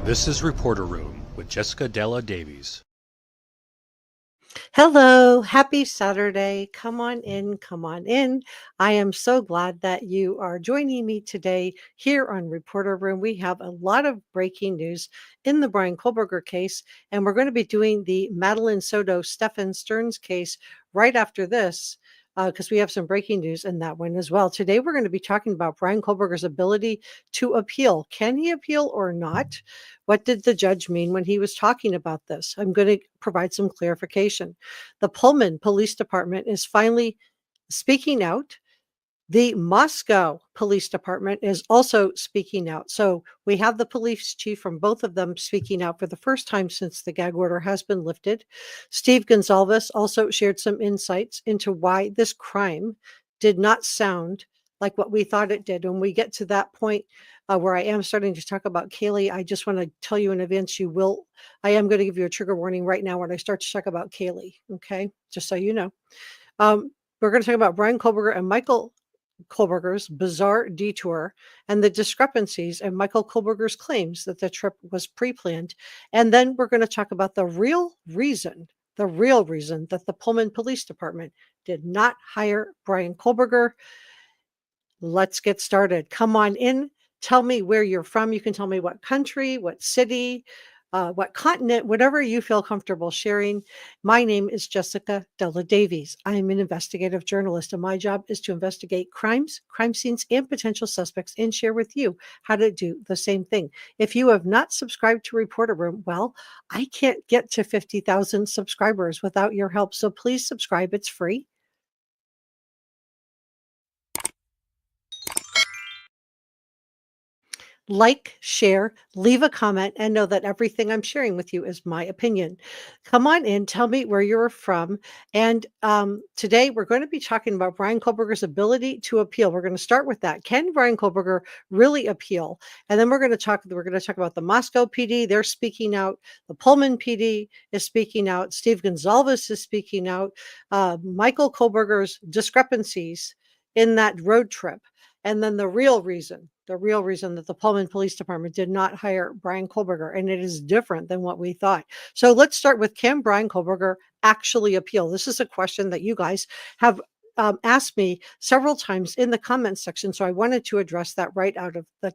This is Reporter Room with Jessica Della Davies. Hello, happy Saturday. Come on in, come on in. I am so glad that you are joining me today here on Reporter Room. We have a lot of breaking news in the Bryan Kohberger case, and we're going to be doing the Madeline Soto Stephen Stearns case right after this. Because we have some breaking news in that one as well. Today, we're going to be talking about Bryan Kohberger's ability to appeal. Can he appeal or not? What did the judge mean when he was talking about this? I'm going to provide some clarification. The Pullman Police Department is finally speaking out. The Moscow Police Department is also speaking out. So we have the police chief from both of them speaking out for the first time since the gag order has been lifted. Steve Gonzalez also shared some insights into why this crime did not sound like what we thought it did. When we get to that point where I am starting to talk about Kaylee, I just want to tell you in advance, I am going to give you a trigger warning right now when I start to talk about Kaylee. Okay. Just so you know. We're going to talk about Bryan Kohberger and Michael Kohberger's bizarre detour and the discrepancies in Michael Kohberger's claims that the trip was pre-planned. And then we're going to talk about the real reason that the Pullman Police Department did not hire Bryan Kohberger. Let's get started. Come on in. Tell me where you're from. You can tell me what country, what city, what continent, whatever you feel comfortable sharing. My name is Jessica Della Davies. I'm an investigative journalist, and my job is to investigate crimes, crime scenes, and potential suspects, and share with you how to do the same thing. If you have not subscribed to Reporter Room, well, I can't get to 50,000 subscribers without your help. So please subscribe. It's free. Like, share, leave a comment, and know that everything I'm sharing with you is my opinion. Come on in, tell me where you're from. And today we're going to be talking about Bryan Kohberger's ability to appeal. We're going to start with that. Can Bryan Kohberger really appeal? And then we're going to talk about the Moscow PD. They're speaking out. The Pullman PD is speaking out. Steve Gonzalez is speaking out. Michael Kohberger's discrepancies in that road trip. And then the real reason that the Pullman Police Department did not hire Bryan Kohberger, and it is different than what we thought. So let's start with, can Bryan Kohberger actually appeal? This is a question that you guys have asked me several times in the comments section, so I wanted to address that right out of the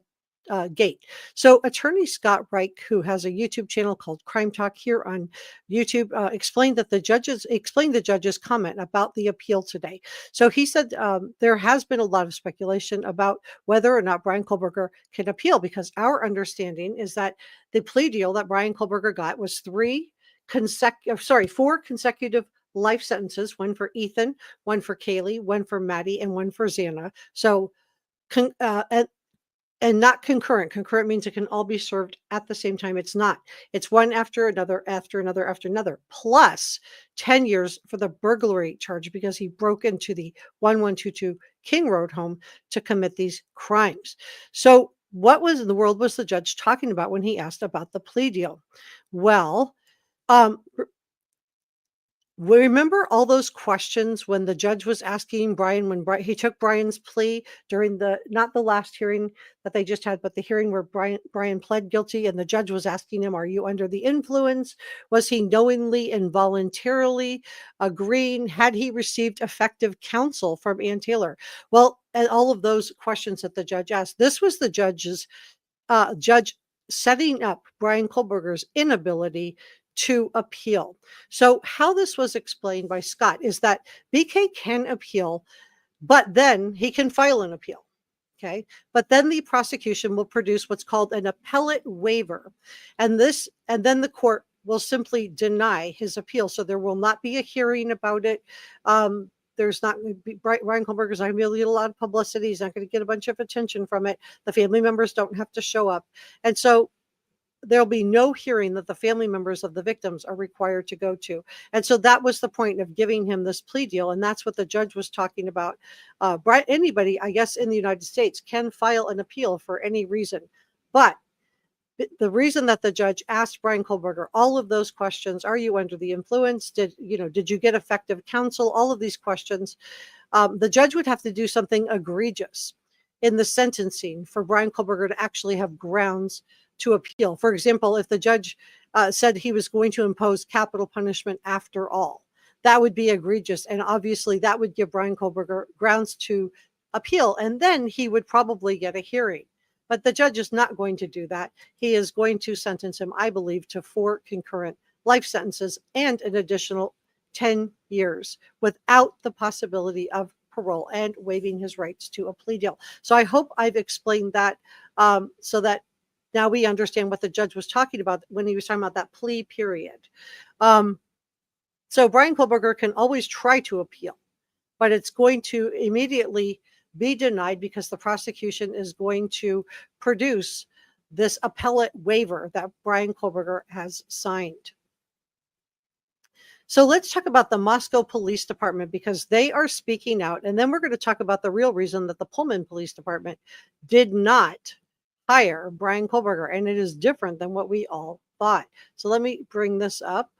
gate. So attorney Scott Reich, who has a YouTube channel called Crime Talk here on YouTube, explained the judge's comment about the appeal today. So he said there has been a lot of speculation about whether or not Bryan Kohberger can appeal, because our understanding is that the plea deal that Bryan Kohberger got was 4 consecutive life sentences, one for Ethan, one for Kaylee, one for Maddie, and one for Xana. So and not concurrent. Concurrent means it can all be served at the same time. It's not. It's one after another, after another, after another, plus 10 years for the burglary charge, because he broke into the 1122 King Road home to commit these crimes. So what in the world was the judge talking about when he asked about the plea deal? Well, we remember all those questions when the judge was asking Bryan, when he took Bryan's plea during not the last hearing that they just had, but the hearing where Bryan pled guilty, and the judge was asking him, are you under the influence? Was he knowingly and voluntarily agreeing? Had he received effective counsel from Ann Taylor? Well, and all of those questions that the judge asked, this was the judge setting up Bryan Kohberger's inability to appeal. So how this was explained by Scott is that BK can appeal, but then he can file an appeal. Okay. But then the prosecution will produce what's called an appellate waiver. And then the court will simply deny his appeal. So there will not be a hearing about it. There's not going to be, Bryan Kohberger's not going to get a lot of publicity. He's not going to get a bunch of attention from it. The family members don't have to show up. And so there'll be no hearing that the family members of the victims are required to go to. And so that was the point of giving him this plea deal. And that's what the judge was talking about. Anybody, I guess, in the United States can file an appeal for any reason. But the reason that the judge asked Bryan Kohberger all of those questions, are you under the influence? Did you get effective counsel? All of these questions, the judge would have to do something egregious in the sentencing for Bryan Kohberger to actually have grounds to appeal. For example, if the judge said he was going to impose capital punishment after all, that would be egregious. And obviously that would give Bryan Kohberger grounds to appeal. And then he would probably get a hearing. But the judge is not going to do that. He is going to sentence him, I believe, to 4 concurrent life sentences and an additional 10 years without the possibility of parole and waiving his rights to a plea deal. So I hope I've explained that so that now we understand what the judge was talking about when he was talking about that plea period. So Bryan Kohberger can always try to appeal, but it's going to immediately be denied because the prosecution is going to produce this appellate waiver that Bryan Kohberger has signed. So let's talk about the Moscow Police Department because they are speaking out. And then we're going to talk about the real reason that the Pullman Police Department did not hire Bryan Kohberger. And it is different than what we all thought. So let me bring this up.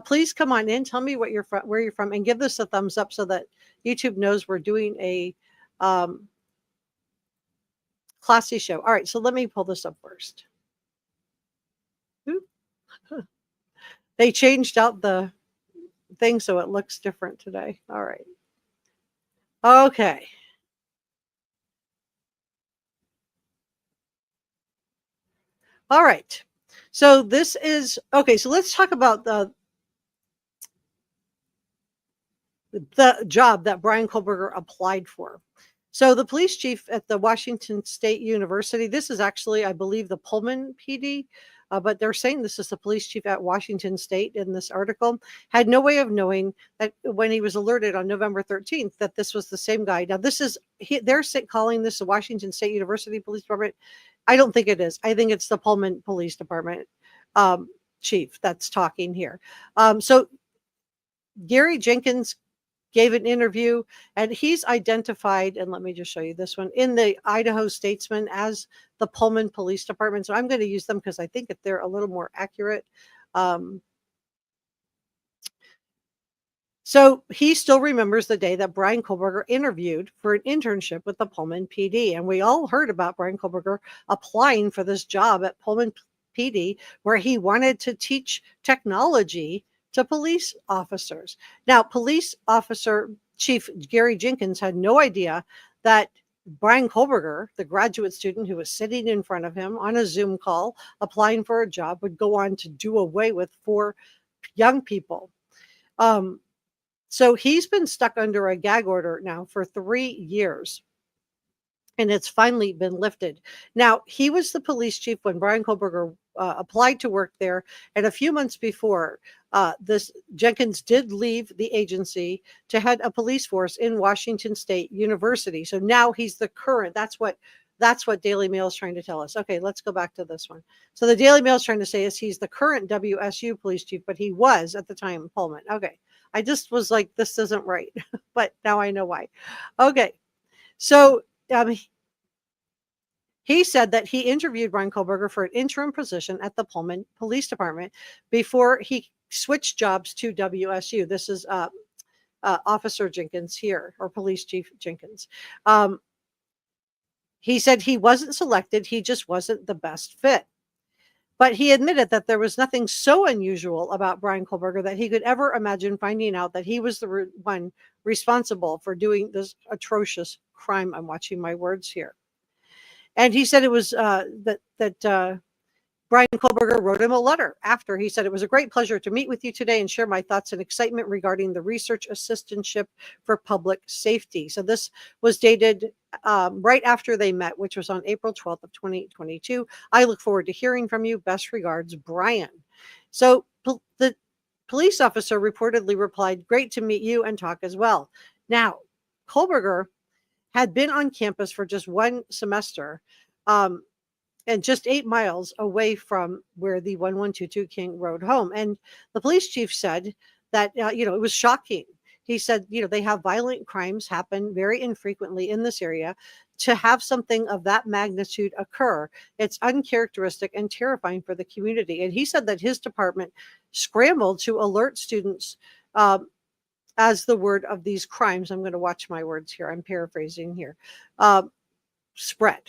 Please come on in. Tell me what you're from, where you're from, and give this a thumbs up so that YouTube knows we're doing a classy show. All right, so let me pull this up first. They changed out the thing so it looks different today. All right. Okay. All right. So this is okay. So let's talk about the job that Bryan Kohberger applied for. So the police chief at the Washington State University, this is actually, I believe, the Pullman PD, but they're saying this is the police chief at Washington State in this article, had no way of knowing that when he was alerted on November 13th that this was the same guy. Now, this is, they're calling this the Washington State University Police Department. I don't think it is. I think it's the Pullman Police Department chief that's talking here. So Gary Jenkins gave an interview, and he's identified, and let me just show you this one, in the Idaho Statesman as the Pullman Police Department. So I'm going to use them because I think that they're a little more accurate. So he still remembers the day that Bryan Kohberger interviewed for an internship with the Pullman PD. And we all heard about Bryan Kohberger applying for this job at Pullman PD, where he wanted to teach technology to police officers. Now, police officer Chief Gary Jenkins had no idea that Bryan Kohberger, the graduate student who was sitting in front of him on a Zoom call applying for a job, would go on to do away with 4 young people. So he's been stuck under a gag order now for 3 years. And it's finally been lifted. Now, he was the police chief when Bryan Kohberger applied to work there. And a few months before, this Jenkins did leave the agency to head a police force in Washington State University. So now he's the current. That's what Daily Mail is trying to tell us. Okay, let's go back to this one. So the Daily Mail is trying to say is he's the current WSU police chief, but he was at the time Pullman. Okay, I just was like, this isn't right, but now I know why. Okay, so he said that he interviewed Bryan Kohberger for an interim position at the Pullman Police Department before he switched jobs to WSU. This is Officer Jenkins here, or Police Chief Jenkins. He said he wasn't selected. He just wasn't the best fit. But he admitted that there was nothing so unusual about Bryan Kohberger that he could ever imagine finding out that he was the one responsible for doing this atrocious crime. I'm watching my words here. And he said it was that Bryan Kohberger wrote him a letter after. He said, "It was a great pleasure to meet with you today and share my thoughts and excitement regarding the research assistantship for public safety." So this was dated right after they met, which was on April 12th of 2022. "I look forward to hearing from you. Best regards, Bryan." So the police officer reportedly replied, "Great to meet you and talk as well." Now, Kohberger had been on campus for just 1 semester and just 8 miles away from where the 1122 King rode home. And the police chief said that, it was shocking. He said, they have violent crimes happen very infrequently in this area. To have something of that magnitude occur, it's uncharacteristic and terrifying for the community. And he said that his department scrambled to alert students as the word of these crimes, I'm going to watch my words here, I'm paraphrasing here, spread.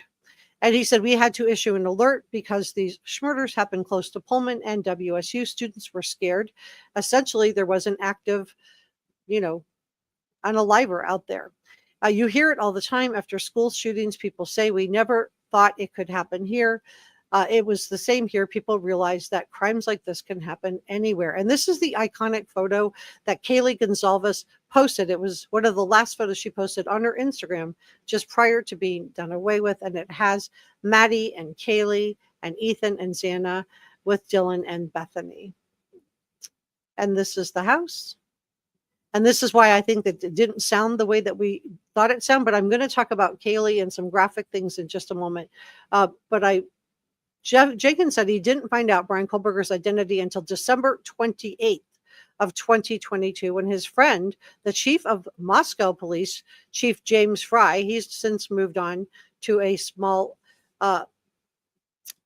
And he said, we had to issue an alert because these murders happened close to Pullman and WSU. Students were scared. Essentially, there was an active, unaliver out there. You hear it all the time after school shootings. People say, we never thought it could happen here. It was the same here. People realized that crimes like this can happen anywhere. And this is the iconic photo that Kaylee Gonzalez posted. It was one of the last photos she posted on her Instagram just prior to being done away with. And it has Maddie and Kaylee and Ethan and Xana with Dylan and Bethany. And this is the house. And this is why I think that it didn't sound the way that we thought it sounded. But I'm going to talk about Kaylee and some graphic things in just a moment. Jenkins said he didn't find out Bryan Kohberger's identity until December 28th of 2022, when his friend, the chief of Moscow police, Chief James Fry, he's since moved on to a small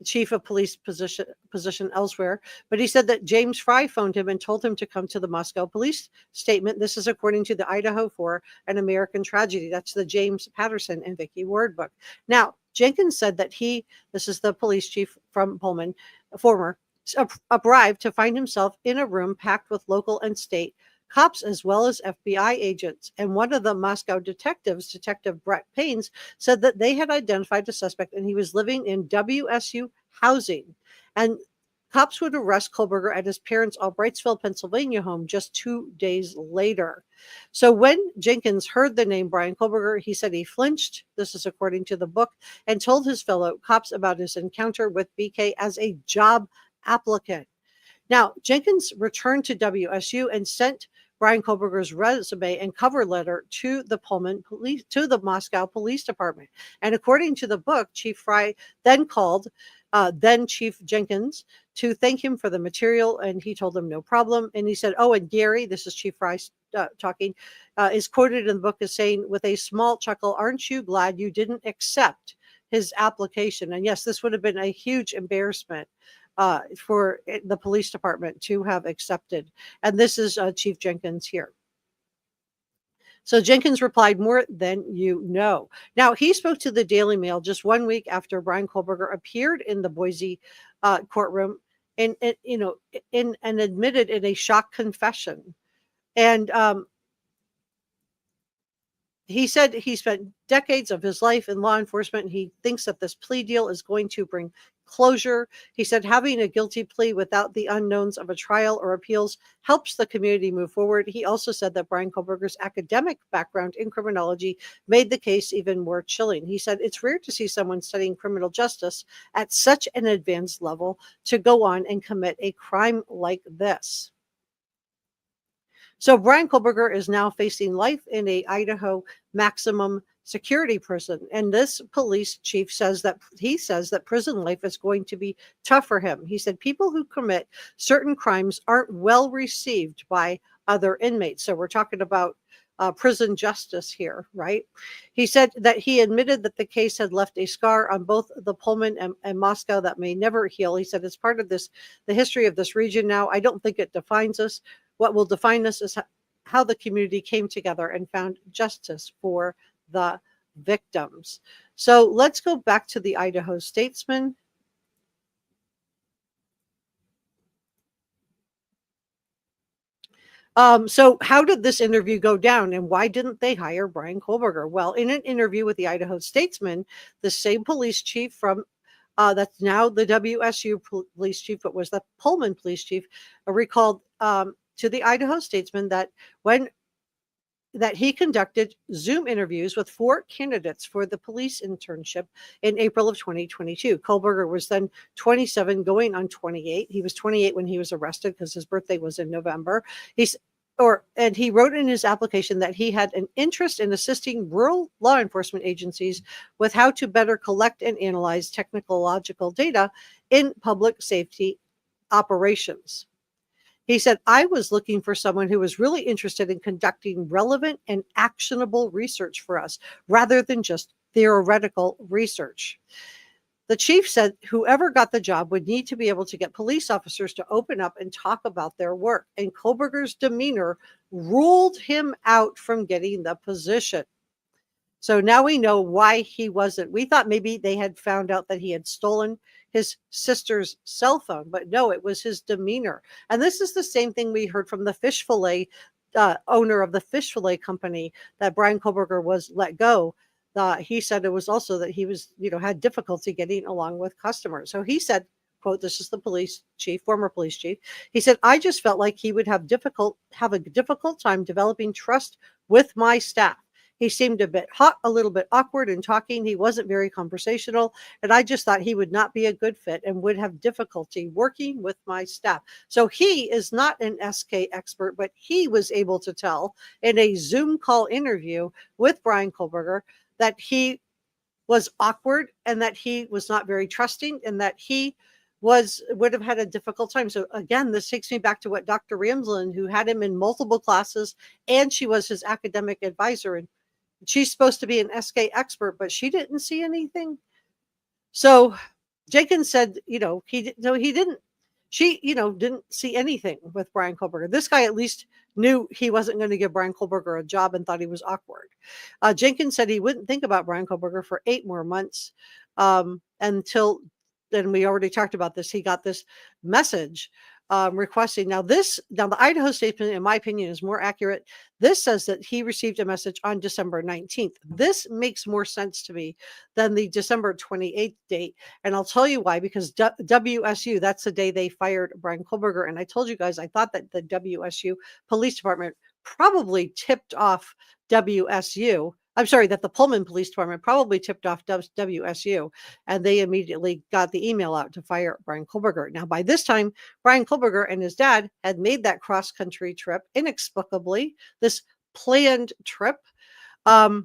chief of police position elsewhere, but he said that James Fry phoned him and told him to come to the Moscow police statement. This is according to the Idaho for an American Tragedy. That's the James Patterson and Vicky Ward book. Now, Jenkins said that this is the police chief from Pullman, arrived to find himself in a room packed with local and state cops as well as FBI agents. And one of the Moscow detectives, Detective Brett Paynes, said that they had identified a suspect and he was living in WSU housing. And cops would arrest Kohberger at his parents' Albrightsville, Pennsylvania home just 2 days later. So when Jenkins heard the name Bryan Kohberger, he said he flinched, this is according to the book, and told his fellow cops about his encounter with BK as a job applicant. Now, Jenkins returned to WSU and sent Bryan Kohberger's resume and cover letter to the Moscow Police Department. And according to the book, Chief Fry then called then Chief Jenkins to thank him for the material, and he told him no problem. And he said, oh, and Gary, this is Chief Fry talking, is quoted in the book as saying, with a small chuckle, aren't you glad you didn't accept his application? And yes, this would have been a huge embarrassment for the police department to have accepted. And this is Chief Jenkins here. So Jenkins replied, more than you know. Now, he spoke to the Daily Mail just 1 week after Bryan Kohberger appeared in the Boise courtroom and admitted in a shock confession. And he said he spent decades of his life in law enforcement, and he thinks that this plea deal is going to bring closure. He said having a guilty plea without the unknowns of a trial or appeals helps the community move forward. He also said that Bryan Kohberger's academic background in criminology made the case even more chilling. He said it's rare to see someone studying criminal justice at such an advanced level to go on and commit a crime like this. So Bryan Kohberger is now facing life in a Idaho maximum security prison. And this police chief says that prison life is going to be tough for him. He said people who commit certain crimes aren't well received by other inmates. So we're talking about prison justice here, right? He said that he admitted that the case had left a scar on both the Pullman and Moscow that may never heal. He said it's part of the history of this region now. I don't think it defines us. What will define us is how the community came together and found justice for the victims. So let's go back to the Idaho Statesman. So how did this interview go down, and why didn't they hire Bryan Kohberger? Well, in an interview with the Idaho Statesman, the same police chief from that's now the WSU police chief, but was the Pullman police chief, recalled to the Idaho Statesman that he conducted Zoom interviews with 4 candidates for the police internship in April of 2022. Kohberger was then 27, going on 28. He was 28 when he was arrested because his birthday was in November. And he wrote in his application that he had an interest in assisting rural law enforcement agencies with how to better collect and analyze technological data in public safety operations. He said, I was looking for someone who was really interested in conducting relevant and actionable research for us, rather than just theoretical research. The chief said whoever got the job would need to be able to get police officers to open up and talk about their work. And Kohberger's demeanor ruled him out from getting the position. So now we know why he wasn't. We thought maybe they had found out that he had stolen his sister's cell phone, but no, it was his demeanor. And this is the same thing we heard from the fish fillet owner of the fish fillet company that Bryan Kohberger was let go. He said it was also that he was, had difficulty getting along with customers. So he said, quote, this is the police chief, former police chief. He said, I just felt like he would have a difficult time developing trust with my staff. He seemed a bit hot, a little bit awkward in talking. He wasn't very conversational. And I just thought he would not be a good fit and would have difficulty working with my staff. So he is not an SK expert, but he was able to tell in a Zoom call interview with Bryan Kohberger that he was awkward and that he was not very trusting and that he would have had a difficult time. So again, this takes me back to what Dr. Ramsland, who had him in multiple classes, and she was his academic advisor. And she's supposed to be an SK expert, but she didn't see anything. So Jenkins said, he didn't see anything with Bryan Kohberger. This guy at least knew he wasn't going to give Bryan Kohberger a job and thought he was awkward. Jenkins said he wouldn't think about Bryan Kohberger for 8 more months until, and we already talked about this, he got this message requesting. Now the Idaho statement, in my opinion, is more accurate. This says that he received a message on December 19th. This makes more sense to me than the December 28th date. And I'll tell you why, because WSU, that's the day they fired Bryan Kohberger. And I told you guys, I thought that the WSU police department probably tipped off WSU. I'm sorry, that the Pullman Police Department probably tipped off WSU, and they immediately got the email out to fire Bryan Kohberger. Now, by this time, Bryan Kohberger and his dad had made that cross-country trip inexplicably, this planned trip back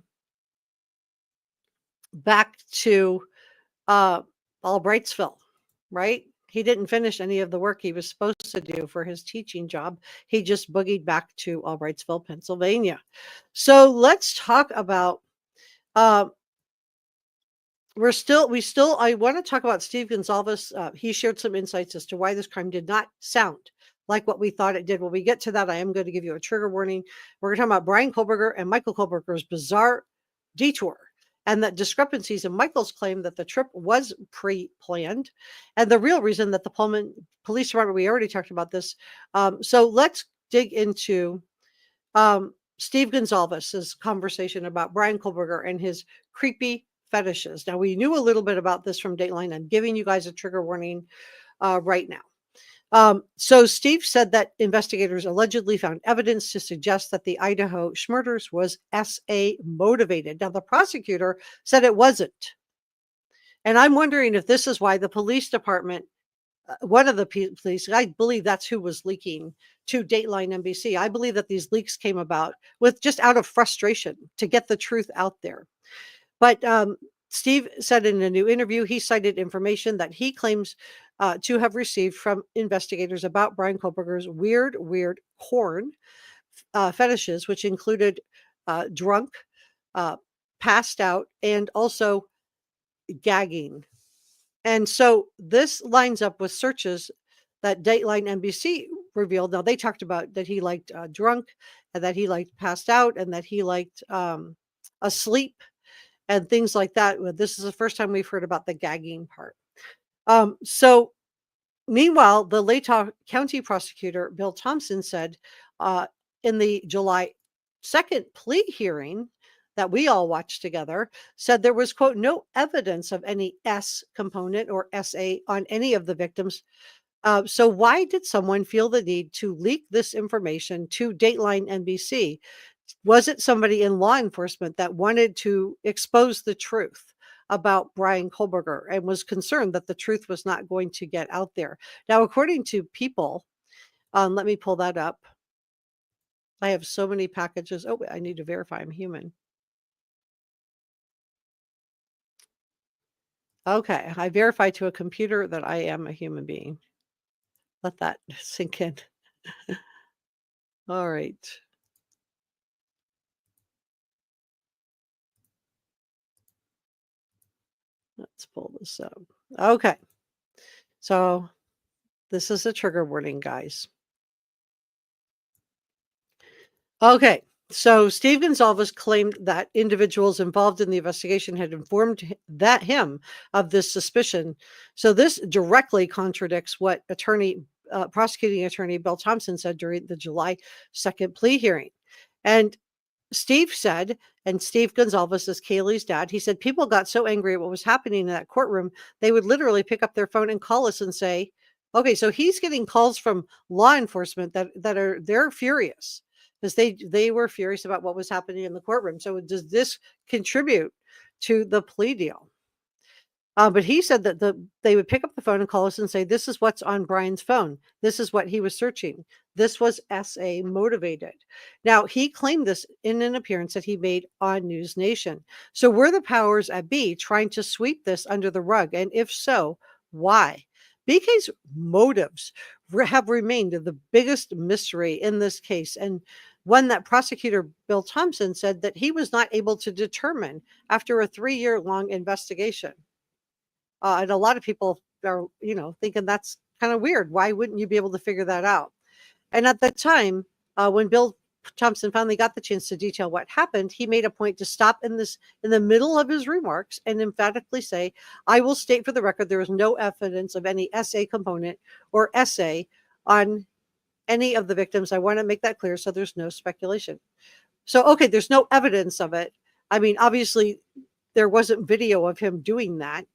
to Albrightsville, right? He didn't finish any of the work he was supposed to do for his teaching job. He just boogied back to Albrightsville, Pennsylvania. So let's talk about I want to talk about Steve Gonzalez. He shared some insights as to why this crime did not sound like what we thought it did. When we get to that, I am going to give you a trigger warning. We're going to talk about Bryan Kohberger and Michael Kohberger's bizarre detour, and the discrepancies in Michael's claim that the trip was pre-planned, and the real reason that the Pullman Police Department, we already talked about this. So let's dig into Steve Gonzalez's conversation about Bryan Kohberger and his creepy fetishes. Now, we knew a little bit about this from Dateline. I'm giving you guys a trigger warning right now. So Steve said that investigators allegedly found evidence to suggest that the Idaho murders was SA motivated. Now, the prosecutor said it wasn't. And I'm wondering if this is why the police department, one of the police, I believe that's who was leaking to Dateline NBC. I believe that these leaks came about with just out of frustration to get the truth out there. But Steve said in a new interview, he cited information that he claims to have received from investigators about Bryan Kohberger's weird porn fetishes, which included drunk, passed out, and also gagging. And so this lines up with searches that Dateline NBC revealed. Now, they talked about that he liked drunk, and that he liked passed out, and that he liked asleep, and things like that. This is the first time we've heard about the gagging part. So meanwhile, the Latah County prosecutor, Bill Thompson, said in the July 2nd plea hearing that we all watched together, said there was, quote, no evidence of any S component or SA on any of the victims. So why did someone feel the need to leak this information to Dateline NBC? Was it somebody in law enforcement that wanted to expose the truth about Bryan Kohberger and was concerned that the truth was not going to get out there? Now, according to People, let me pull that up. I have so many packages. Oh, I need to verify I'm human. Okay, I verified to a computer that I am a human being. Let that sink in. All right. Let's pull this up. Okay. So this is a trigger warning, guys. Okay. So Steve Gonzalez claimed that individuals involved in the investigation had informed him of this suspicion. So this directly contradicts what prosecuting attorney Bill Thompson said during the July 2nd plea hearing. And Steve said, and Steve Gonzalez is Kaylee's dad, he said people got so angry at what was happening in that courtroom, they would literally pick up their phone and call us and say, okay, so he's getting calls from law enforcement they're furious because they were furious about what was happening in the courtroom. So does this contribute to the plea deal? But he said that they would pick up the phone and call us and say, this is what's on Bryan's phone. This is what he was searching. This was SA motivated. Now, he claimed this in an appearance that he made on News Nation. So were the powers at be trying to sweep this under the rug? And if so, why? BK's motives have remained the biggest mystery in this case, and one that prosecutor Bill Thompson said that he was not able to determine after a 3-year-long investigation. And a lot of people are, thinking that's kind of weird. Why wouldn't you be able to figure that out? And at the time, when Bill Thompson finally got the chance to detail what happened, he made a point to stop in the middle of his remarks and emphatically say, I will state for the record, there is no evidence of any SA component or SA on any of the victims. I want to make that clear so there's no speculation. So, okay, there's no evidence of it. I mean, obviously, there wasn't video of him doing that.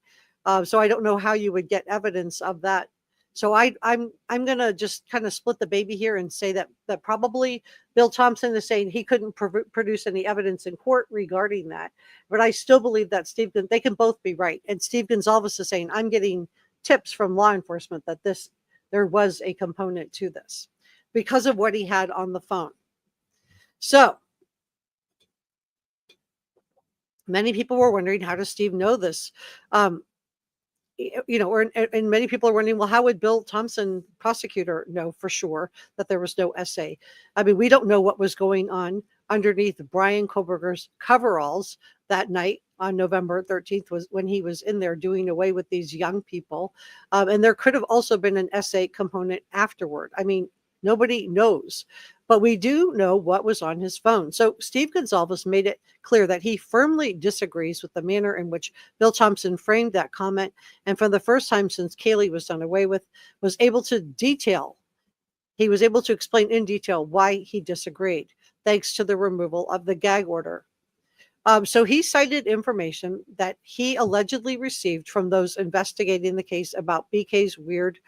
So I don't know how you would get evidence of that. So I'm gonna just kind of split the baby here and say that probably Bill Thompson is saying he couldn't produce any evidence in court regarding that, but I still believe that they can both be right. And Steve Gonzalez is saying I'm getting tips from law enforcement that there was a component to this because of what he had on the phone. So many people were wondering, how does Steve know this? And many people are wondering, well, how would Bill Thompson, prosecutor, know for sure that there was no SA? I mean, we don't know what was going on underneath Bryan Kohberger's coveralls that night on November 13th was when he was in there doing away with these young people. And there could have also been an SA component afterward. I mean, nobody knows. But we do know what was on his phone. So Steve Gonzalez made it clear that he firmly disagrees with the manner in which Bill Thompson framed that comment. And for the first time since Kaylee was done away with, was able to explain in detail why he disagreed, thanks to the removal of the gag order. So he cited information that he allegedly received from those investigating the case about BK's weird,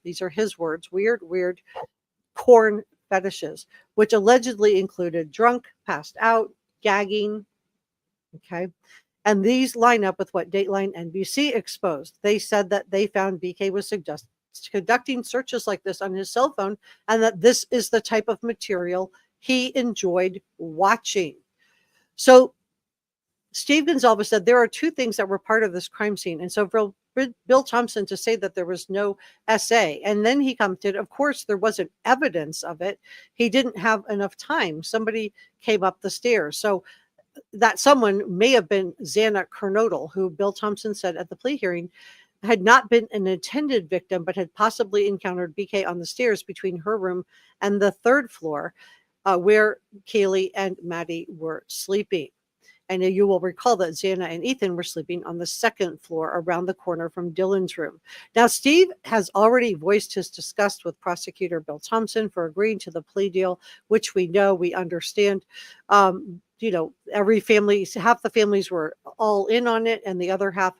these are his words, weird corn fetishes, which allegedly included drunk, passed out, gagging. Okay. And these line up with what Dateline NBC exposed. They said that they found BK was conducting searches like this on his cell phone, and that this is the type of material he enjoyed watching. So Steve Gonzalez said there are two things that were part of this crime scene. And so for Bill Thompson to say that there was no SA, and then he commented, of course, there wasn't evidence of it. He didn't have enough time. Somebody came up the stairs. So that someone may have been Xana Kernodle, who Bill Thompson said at the plea hearing had not been an intended victim, but had possibly encountered BK on the stairs between her room and the third floor, where Kaylee and Maddie were sleeping. And you will recall that Xana and Ethan were sleeping on the second floor around the corner from Dylan's room. Now, Steve has already voiced his disgust with prosecutor Bill Thompson for agreeing to the plea deal, which we understand. Every family, half the families were all in on it, and the other half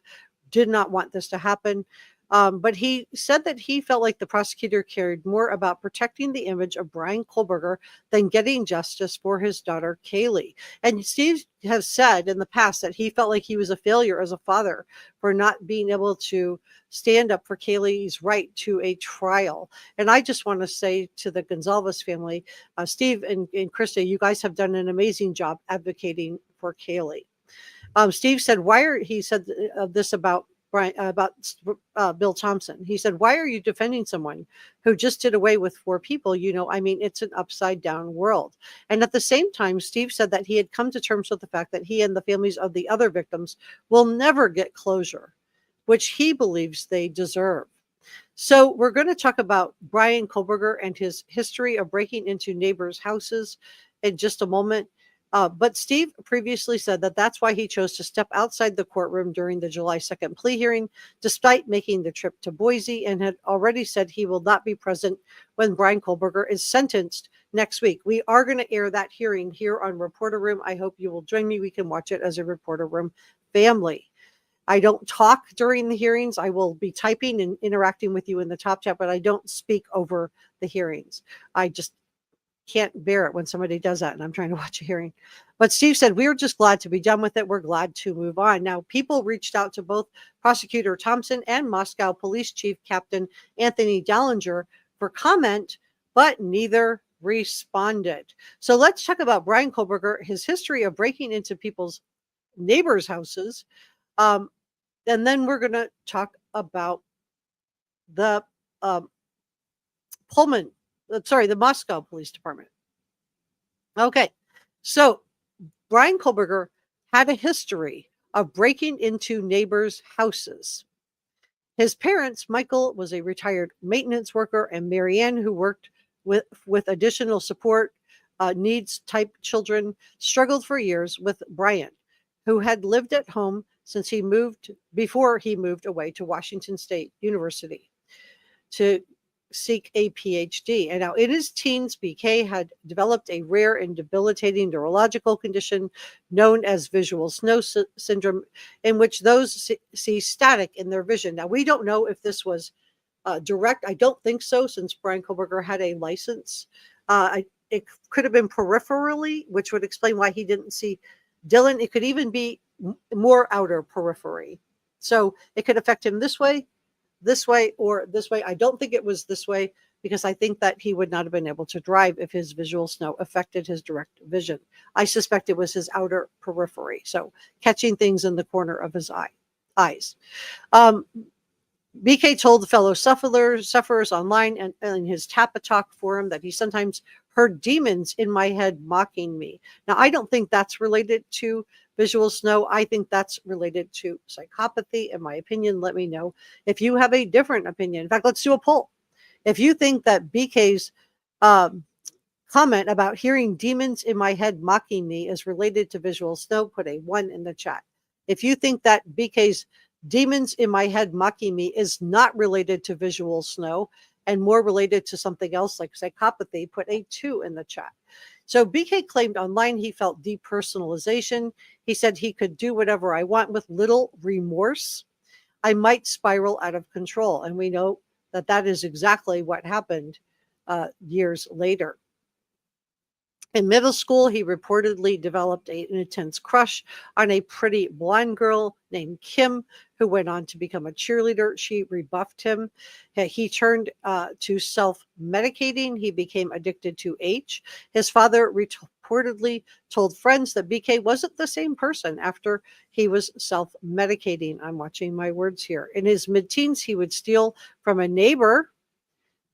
did not want this to happen. But he said that he felt like the prosecutor cared more about protecting the image of Bryan Kohberger than getting justice for his daughter, Kaylee. And Steve has said in the past that he felt like he was a failure as a father for not being able to stand up for Kaylee's right to a trial. And I just want to say to the Gonzalez family, Steve and Krista, you guys have done an amazing job advocating for Kaylee. Steve said, he said this about Bill Thompson. He said, why are you defending someone who just did away with 4 people? It's an upside down world. And at the same time, Steve said that he had come to terms with the fact that he and the families of the other victims will never get closure, which he believes they deserve. So we're going to talk about Bryan Kohberger and his history of breaking into neighbors' houses in just a moment. But Steve previously said that that's why he chose to step outside the courtroom during the July 2nd plea hearing, despite making the trip to Boise, and had already said he will not be present when Bryan Kohberger is sentenced next week. We are going to air that hearing here on Reporter Room. I hope you will join me. We can watch it as a Reporter Room family. I don't talk during the hearings. I will be typing and interacting with you in the top chat, but I don't speak over the hearings. I just can't bear it when somebody does that and I'm trying to watch a hearing. But Steve said, we're just glad to be done with it. We're glad to move on. Now, people reached out to both Prosecutor Thompson and Moscow Police Chief Captain Anthony Dallinger for comment, but neither responded. So let's talk about Bryan Kohberger, his history of breaking into people's neighbors' houses. And then we're going to talk about the the Moscow Police Department. Okay, so Bryan Kohberger had a history of breaking into neighbors' houses. His parents, Michael, was a retired maintenance worker, and Marianne, who worked with additional support needs type children, struggled for years with Bryan, who had lived at home since before he moved away to Washington State University to seek a PhD. And now in his teens, BK had developed a rare and debilitating neurological condition known as visual snow syndrome, in which those see static in their vision. Now, we don't know if this was direct. I don't think so, since Bryan Kohberger had a license. It could have been peripherally, which would explain why he didn't see Dylan. It could even be more outer periphery. So it could affect him this way, or this way. I don't think it was this way, because I think that he would not have been able to drive if his visual snow affected his direct vision. I suspect it was his outer periphery, so catching things in the corner of his eyes. BK told the fellow sufferers online and in his Tapatalk forum that he sometimes heard demons in my head mocking me. Now, I don't think that's related to visual snow. I think that's related to psychopathy, in my opinion. Let me know if you have a different opinion. In fact, let's do a poll. If you think that BK's comment about hearing demons in my head mocking me is related to visual snow, put a 1 in the chat. If you think that BK's demons in my head mocking me is not related to visual snow and more related to something else like psychopathy, put a 2 in the chat. So BK claimed online he felt depersonalization. He said he could do whatever I want with little remorse. I might spiral out of control. And we know that that is exactly what happened years later. In middle school, he reportedly developed an intense crush on a pretty blonde girl named Kim, who went on to become a cheerleader. She rebuffed him. He turned to self-medicating. He became addicted to H. His father reportedly told friends that BK wasn't the same person after he was self-medicating. I'm watching my words here. In his mid-teens, he would steal from a neighbor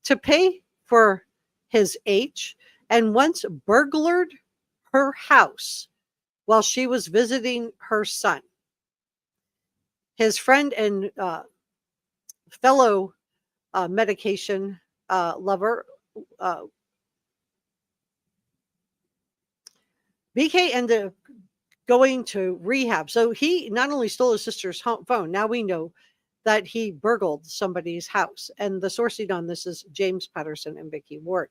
to pay for his H, and once burglared her house while she was visiting her son. His friend and fellow medication lover, BK ended up going to rehab. So he not only stole his sister's phone, now we know that he burgled somebody's house. And the sourcing on this is James Patterson and Vicky Ward.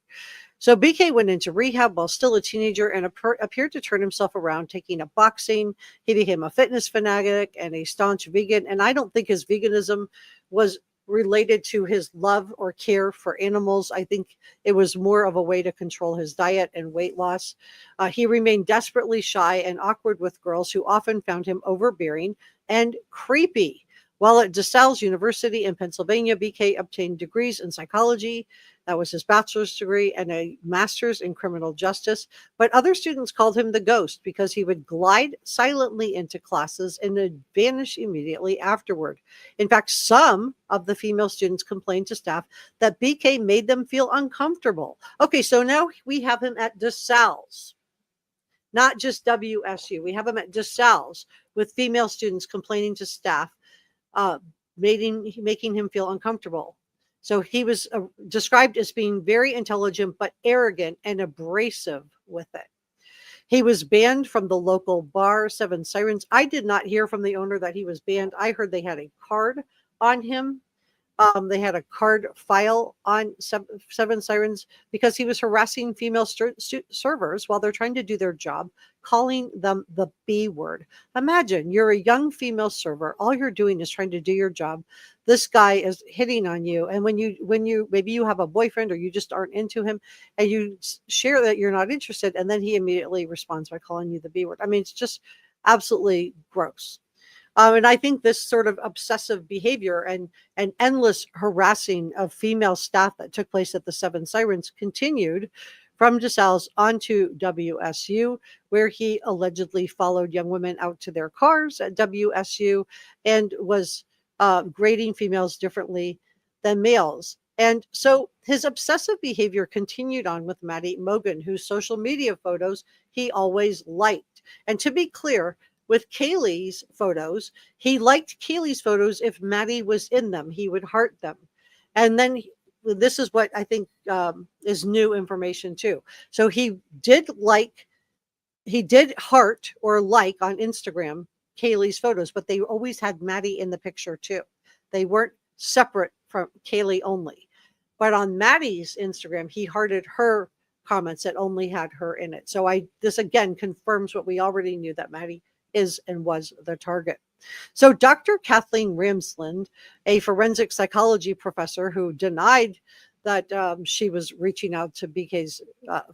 So BK went into rehab while still a teenager and appeared to turn himself around, taking up boxing. He became a fitness fanatic and a staunch vegan. And I don't think his veganism was related to his love or care for animals. I think it was more of a way to control his diet and weight loss. He remained desperately shy and awkward with girls who often found him overbearing and creepy. While at DeSales University in Pennsylvania, BK obtained degrees in psychology. That was his bachelor's degree, and a master's in criminal justice. But other students called him the ghost because he would glide silently into classes and would vanish immediately afterward. In fact, some of the female students complained to staff that BK made them feel uncomfortable. Okay, so now we have him at DeSales, not just WSU. We have him at DeSales with female students complaining to staff, making him feel uncomfortable. So he was described as being very intelligent, but arrogant and abrasive with it. He was banned from the local bar, Seven Sirens. I did not hear from the owner that he was banned. I heard they had a card on him. They had a card file on Seven Sirens because he was harassing female servers while they're trying to do their job, calling them the B word. Imagine you're a young female server. All you're doing is trying to do your job. This guy is hitting on you. And when you maybe you have a boyfriend or you just aren't into him and you share that you're not interested, and then he immediately responds by calling you the B word. I mean, it's just absolutely gross. And I think this sort of obsessive behavior and endless harassing of female staff that took place at the Seven Sirens continued from Gonzalez onto WSU, where he allegedly followed young women out to their cars at WSU and was grading females differently than males. And so his obsessive behavior continued on with Maddie Mogan, whose social media photos he always liked. And to be clear, with Kaylee's photos, he liked Kaylee's photos if Maddie was in them. He would heart them. And then this is what I think is new information too. So he did heart or like on Instagram Kaylee's photos, but they always had Maddie in the picture too. They weren't separate from Kaylee only. But on Maddie's Instagram, he hearted her comments that only had her in it. So this again confirms what we already knew, that Maddie is and was the target. So Dr. Kathleen Ramsland, a forensic psychology professor who denied that she was reaching out to BK's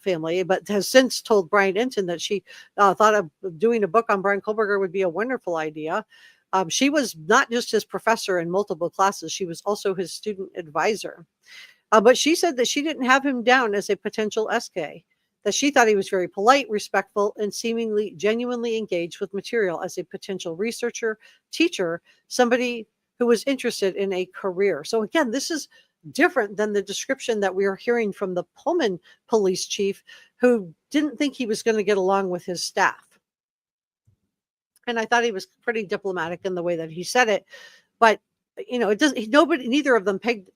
family, but has since told Brian Enton that she thought of doing a book on Bryan Kohberger would be a wonderful idea. She was not just his professor in multiple classes, she was also his student advisor. But she said that she didn't have him down as a potential SK, that she thought he was very polite, respectful, and seemingly genuinely engaged with material as a potential researcher, teacher, somebody who was interested in a career. So again, this is different than the description that we are hearing from the Pullman police chief, who didn't think he was going to get along with his staff. And I thought he was pretty diplomatic in the way that he said it. But, it doesn't, neither of them pegged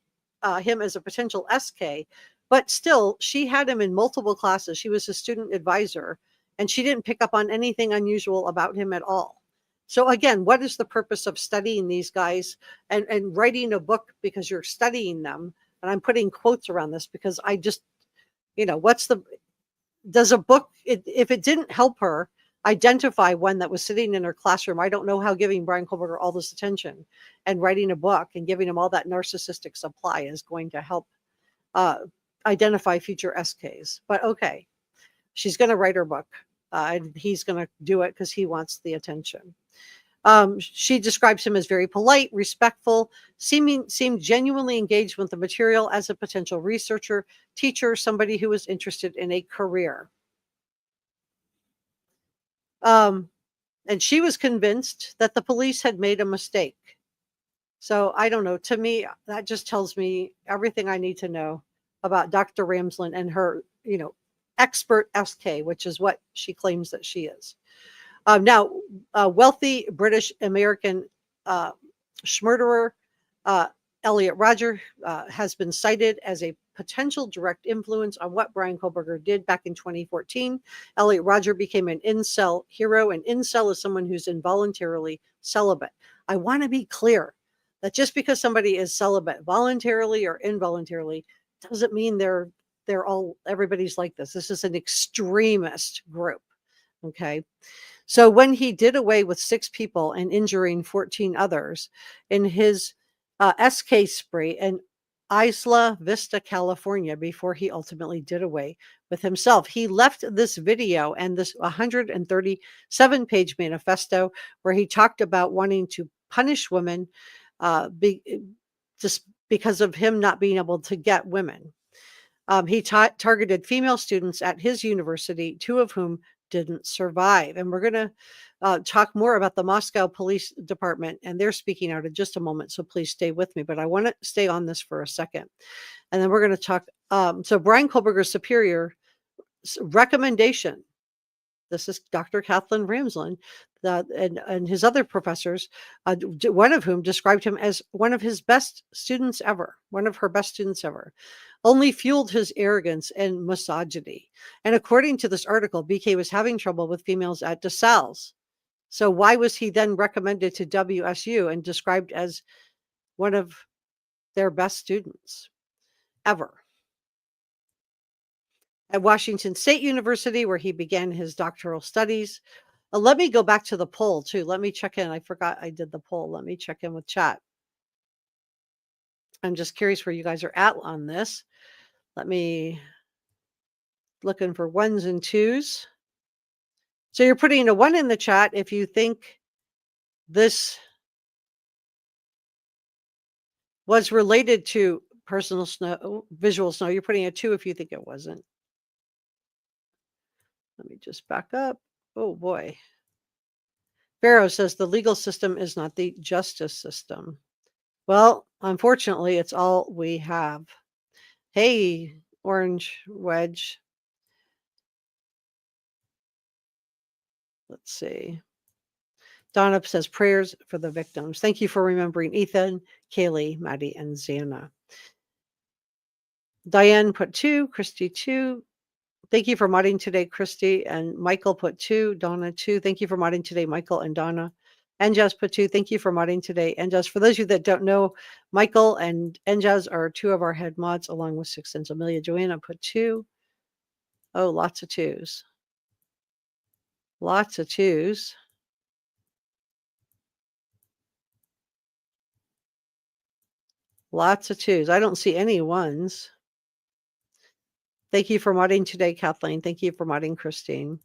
him as a potential SK. But still, she had him in multiple classes. She was a student advisor, and she didn't pick up on anything unusual about him at all. So again, what is the purpose of studying these guys and writing a book because you're studying them? And I'm putting quotes around this because I just, does a book, if it didn't help her identify one that was sitting in her classroom, I don't know how giving Bryan Kohberger all this attention and writing a book and giving him all that narcissistic supply is going to help identify future SKs. But okay, she's going to write her book, and he's going to do it because he wants the attention. She describes him as very polite, respectful, seemed genuinely engaged with the material as a potential researcher, teacher, somebody who was interested in a career. And she was convinced that the police had made a mistake. So I don't know. To me, that just tells me everything I need to know about Dr. Ramsland and her, expert SK, which is what she claims that she is. Now, wealthy British American schmurderer Elliot Rodger has been cited as a potential direct influence on what Bryan Kohberger did back in 2014. Elliot Rodger became an incel hero. An incel is someone who's involuntarily celibate. I want to be clear that just because somebody is celibate voluntarily or involuntarily doesn't mean everybody's like this. This is an extremist group. Okay. So when he did away with 6 people and injuring 14 others in his SK spree in Isla Vista, California, before he ultimately did away with himself, he left this video and this 137-page manifesto where he talked about wanting to punish women just because of him not being able to get women. He targeted female students at his university, 2 of whom didn't survive. And we're going to talk more about the Moscow Police Department and their speaking out in just a moment. So please stay with me. But I want to stay on this for a second. And then we're going to talk. So Bryan Kohberger's superior recommendation This is Dr. Kathleen Ramsland, and his other professors, one of whom described him as one of his best students ever, one of her best students ever, only fueled his arrogance and misogyny. And according to this article, BK was having trouble with females at DeSalles. So why was he then recommended to WSU and described as one of their best students ever? At Washington State University, where he began his doctoral studies. Let me go back to the poll too. Let me check in. I forgot I did the poll. Let me check in with chat. I'm just curious where you guys are at on this. Let me looking for ones and twos. So you're putting a 1 in the chat if you think this was related to personal snow, visual snow. You're putting a 2 if you think it wasn't. Let me just back up. Oh boy. Pharaoh says the legal system is not the justice system. Well, unfortunately, it's all we have. Hey, Orange Wedge. Let's see. Donna says prayers for the victims. Thank you for remembering Ethan, Kaylee, Maddie, and Xana. Diane put 2, Christy 2. Thank you for modding today, Christy. And Michael put 2, Donna 2. Thank you for modding today, Michael and Donna. Enjaz put 2. Thank you for modding today, Enjaz. For those of you that don't know, Michael and Enjaz are 2 of our head mods, along with Six Sense Amelia. Joanna put 2. Oh, lots of 2s. Lots of 2s. Lots of 2s. I don't see any 1s. Thank you for modding today, Kathleen. Thank you for modding, Christine.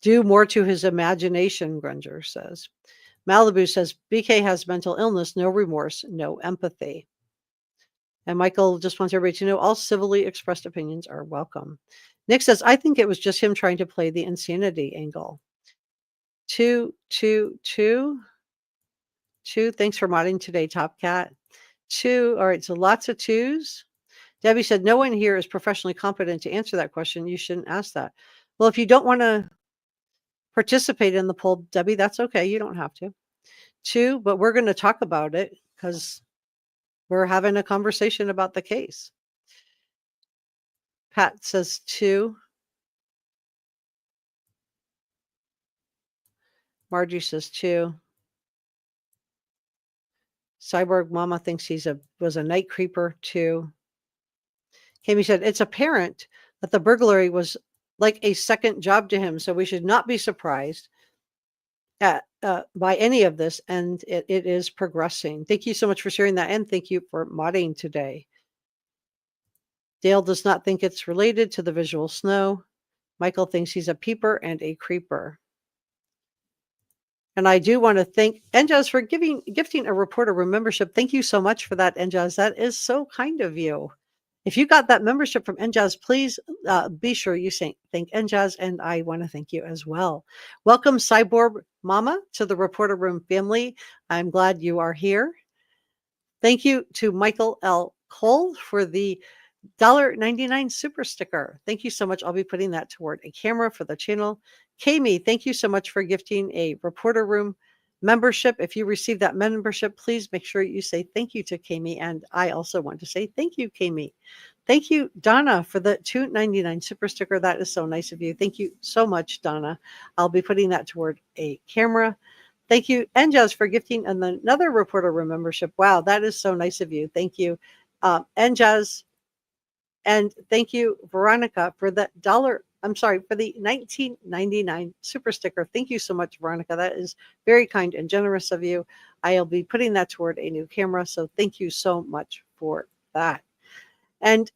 Due more to his imagination, Grunger says. Malibu says, BK has mental illness, no remorse, no empathy. And Michael just wants everybody to know all civilly expressed opinions are welcome. Nick says, I think it was just him trying to play the insanity angle. 2, 2, 2. 2. Thanks for modding today, Top Cat. 2. All right, so lots of 2s. Debbie said, no one here is professionally competent to answer that question. You shouldn't ask that. Well, if you don't want to participate in the poll, Debbie, that's okay. You don't have to. 2, but we're going to talk about it because we're having a conversation about the case. Pat says 2. Margie says 2. Cyborg Mama thinks was a night creeper 2. Kami said, it's apparent that the burglary was like a second job to him, so we should not be surprised by any of this, and it is progressing. Thank you so much for sharing that, and thank you for modding today. Dale does not think it's related to the visual snow. Michael thinks he's a peeper and a creeper. And I do want to thank Enjaz for gifting a reporter room membership. Thank you so much for that, Enjaz. That is so kind of you. If you got that membership from Enjaz, please be sure you thank Enjaz, and I want to thank you as well. Welcome, Cyborg Mama, to the Reporter Room family. I'm glad you are here. Thank you to Michael L. Cole for the $1.99 super sticker. Thank you so much. I'll be putting that toward a camera for the channel. Kami, thank you so much for gifting a Reporter Room membership. If you receive that membership, please make sure you say thank you to Kami. And I also want to say thank you, Kami. Thank you, Donna, for the $2.99 super sticker. That is so nice of you. Thank you so much, Donna. I'll be putting that toward a camera. Thank you, Enjaz, for gifting another Reporter Room membership. Wow, that is so nice of you. Thank you, Enjaz. And thank you, Veronica, for the $19.99 super sticker. Thank you so much, Veronica. That is very kind and generous of you. I'll be putting that toward a new camera. So thank you so much for that. And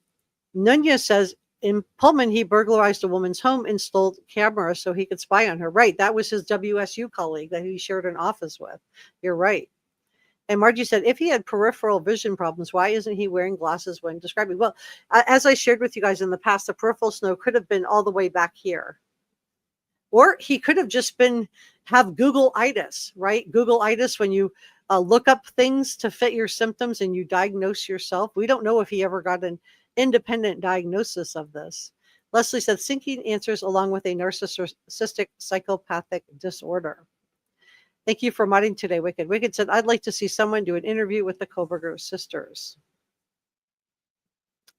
Nunya says, in Pullman, he burglarized a woman's home, installed cameras so he could spy on her. Right. That was his WSU colleague that he shared an office with. You're right. And Margie said, if he had peripheral vision problems, why isn't he wearing glasses when describing? Well, as I shared with you guys in the past, the peripheral snow could have been all the way back here. Or he could have just have Google-itis, right? Google-itis, when you look up things to fit your symptoms and you diagnose yourself. We don't know if he ever got an independent diagnosis of this. Leslie said, seeking answers along with a narcissistic psychopathic disorder. Thank you for modding today, Wicked. Wicked said, I'd like to see someone do an interview with the Kohberger sisters.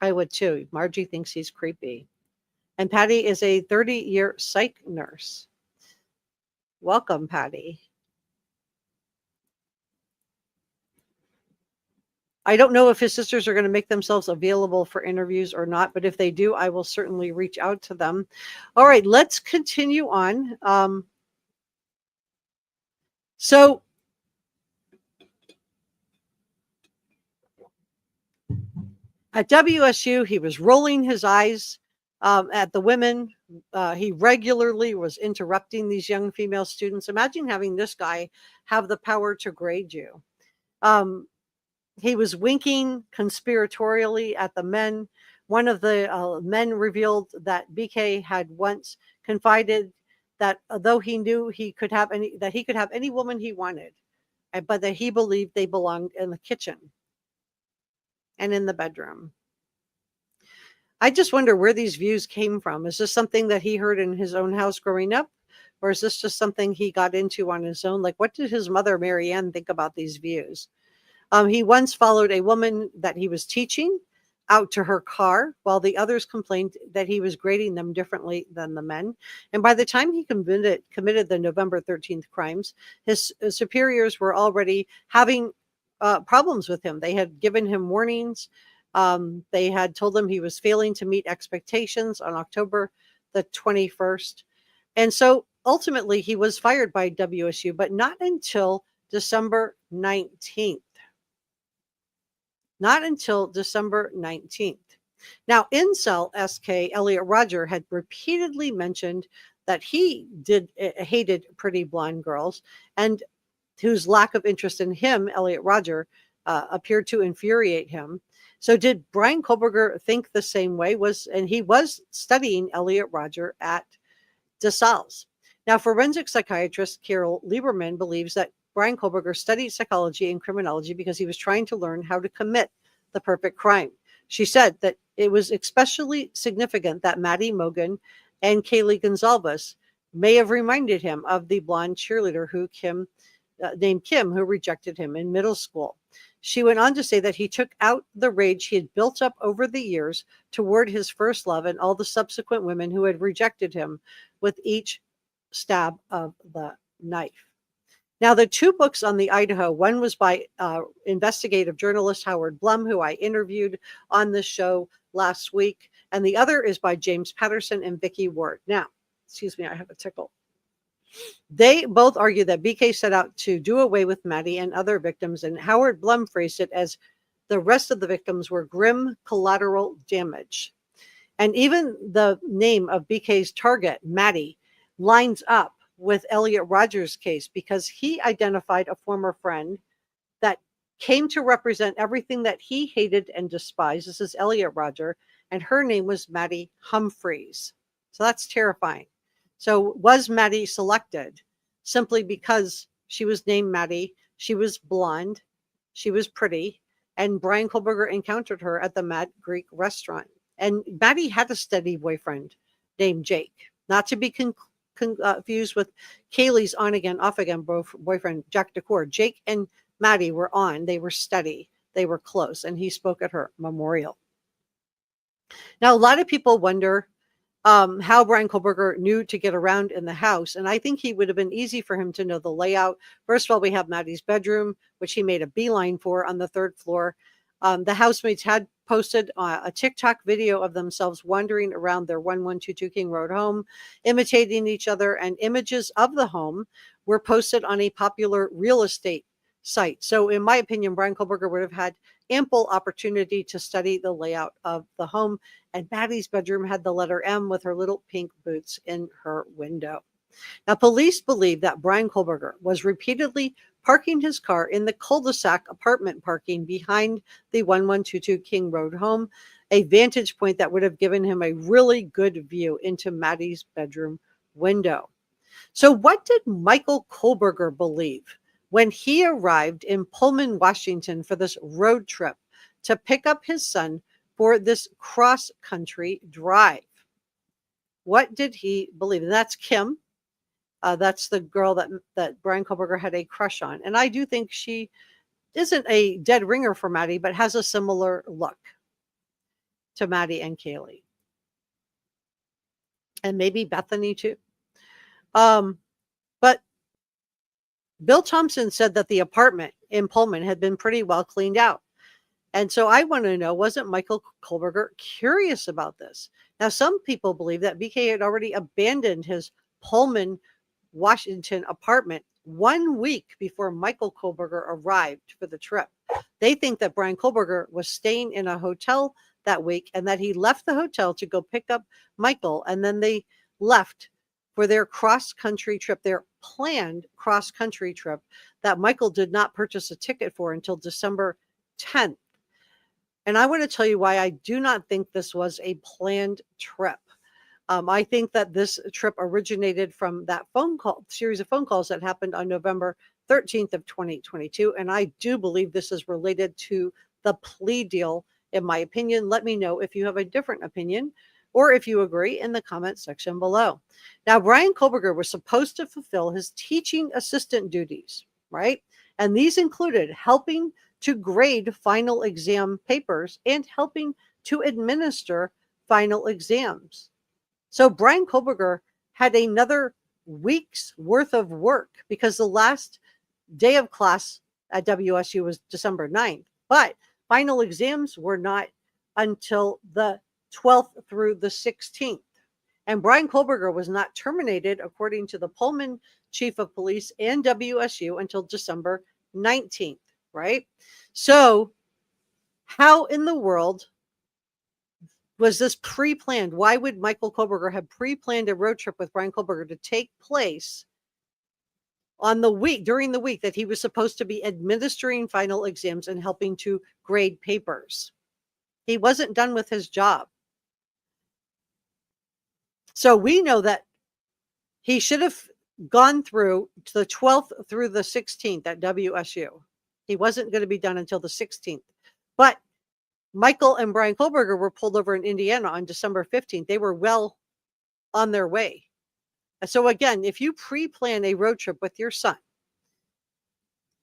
I would too. Margie thinks he's creepy. And Patty is a 30-year psych nurse. Welcome, Patty. I don't know if his sisters are going to make themselves available for interviews or not, but if they do, I will certainly reach out to them. All right, let's continue on. So at WSU, he was rolling his eyes at the women. He regularly was interrupting these young female students. Imagine having this guy have the power to grade you. He was winking conspiratorially at the men. One of the men revealed that BK had once confided that though he knew he could have any woman he wanted, but that he believed they belonged in the kitchen and in the bedroom. I just wonder where these views came from. Is this something that he heard in his own house growing up? Or is this just something he got into on his own? Like, what did his mother, Mary Ann, think about these views? He once followed a woman that he was teaching out to her car while the others complained that he was grading them differently than the men. And by the time he committed the November 13th crimes, his superiors were already having problems with him. They had given him warnings. They had told him he was failing to meet expectations on October the 21st. And so ultimately he was fired by WSU, but not until December 19th. Not until December 19th. Now, incel SK Elliot Rodger had repeatedly mentioned that he hated pretty blonde girls, and whose lack of interest in him, Elliot Rodger, appeared to infuriate him. So did Bryan Kohberger think the same way? And he was studying Elliot Rodger at DeSales. Now, forensic psychiatrist Carol Lieberman believes that Bryan Kohberger studied psychology and criminology because he was trying to learn how to commit the perfect crime. She said that it was especially significant that Maddie Mogan and Kaylee Gonzalez may have reminded him of the blonde cheerleader named Kim, who rejected him in middle school. She went on to say that he took out the rage he had built up over the years toward his first love and all the subsequent women who had rejected him with each stab of the knife. Now, the two books on the Idaho, one was by investigative journalist Howard Blum, who I interviewed on this show last week, and the other is by James Patterson and Vicki Ward. Now, excuse me, I have a tickle. They both argue that BK set out to do away with Maddie and other victims, and Howard Blum phrased it as the rest of the victims were grim collateral damage. And even the name of BK's target, Maddie, lines up with Elliot Rodger's case because he identified a former friend that came to represent everything that he hated and despised. This is Elliot Rodger, and her name was Maddie Humphreys. So that's terrifying. So was Maddie selected simply because she was named Maddie, she was blonde, she was pretty, and Bryan Kohberger encountered her at the Mad Greek restaurant. And Maddie had a steady boyfriend named Jake, not to be confused with Kaylee's on again, off again boyfriend, Jack Detour. Jake and Maddie were on. They were steady. They were close. And he spoke at her memorial. Now, a lot of people wonder how Bryan Kohberger knew to get around in the house. And I think he would have been easy for him to know the layout. First of all, we have Maddie's bedroom, which he made a beeline for on the third floor. The housemates had posted a TikTok video of themselves wandering around their 1122 King Road home, imitating each other, and images of the home were posted on a popular real estate site. So in my opinion, Bryan Kohberger would have had ample opportunity to study the layout of the home. And Maddie's bedroom had the letter M with her little pink boots in her window. Now, police believe that Bryan Kohberger was repeatedly parking his car in the cul-de-sac apartment parking behind the 1122 King Road home, a vantage point that would have given him a really good view into Maddie's bedroom window. So what did Michael Kohberger believe when he arrived in Pullman, Washington for this road trip to pick up his son for this cross-country drive? What did he believe? And that's Kim. That's the girl that Bryan Kohberger had a crush on. And I do think she isn't a dead ringer for Maddie, but has a similar look to Maddie and Kaylee. And maybe Bethany too. But Bill Thompson said that the apartment in Pullman had been pretty well cleaned out. And so I want to know, wasn't Michael Kohberger curious about this? Now, some people believe that BK had already abandoned his Pullman, Washington apartment 1 week before Michael Kohberger arrived for the trip. They think that Bryan Kohberger was staying in a hotel that week and that he left the hotel to go pick up Michael, and then they left for their cross-country trip, their planned cross-country trip that Michael did not purchase a ticket for until December 10th. And I want to tell you why I do not think this was a planned trip. I think that this trip originated from that series of phone calls that happened on November 13th of 2022. And I do believe this is related to the plea deal, in my opinion. Let me know if you have a different opinion or if you agree in the comment section below. Now, Bryan Kohberger was supposed to fulfill his teaching assistant duties, right? And these included helping to grade final exam papers and helping to administer final exams. So Bryan Kohberger had another week's worth of work because the last day of class at WSU was December 9th, but final exams were not until the 12th through the 16th. And Bryan Kohberger was not terminated, according to the Pullman chief of police and WSU, until December 19th, right? So how in the world was this pre-planned? Why would Michael Kohberger have pre-planned a road trip with Bryan Kohberger to take place on during the week that he was supposed to be administering final exams and helping to grade papers? He wasn't done with his job. So we know that he should have gone through to the 12th through the 16th at WSU. He wasn't going to be done until the 16th. But Michael and Bryan Kohberger were pulled over in Indiana on December 15th. They were well on their way. So again, if you pre-plan a road trip with your son,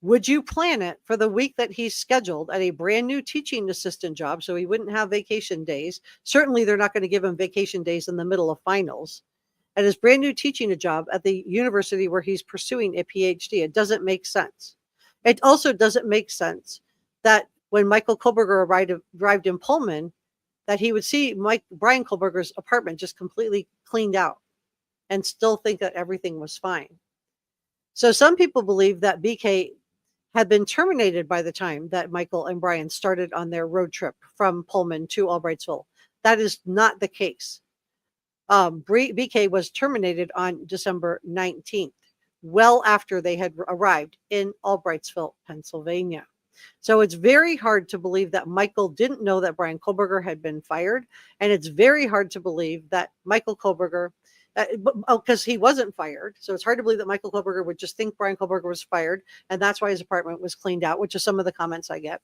would you plan it for the week that he's scheduled at a brand new teaching assistant job so he wouldn't have vacation days? Certainly, they're not going to give him vacation days in the middle of finals. At his brand new teaching a job at the university where he's pursuing a PhD. It doesn't make sense. It also doesn't make sense that when Michael Kohberger arrived in Pullman, that he would see Bryan Kohberger's apartment just completely cleaned out and still think that everything was fine. So some people believe that BK had been terminated by the time that Michael and Bryan started on their road trip from Pullman to Albrightsville. That is not the case. BK was terminated on December 19th, well after they had arrived in Albrightsville, Pennsylvania. So it's very hard to believe that Michael didn't know that Bryan Kohberger had been fired. And it's very hard to believe that Michael Kohberger, because he wasn't fired. So it's hard to believe that Michael Kohberger would just think Bryan Kohberger was fired. And that's why his apartment was cleaned out, which is some of the comments I get.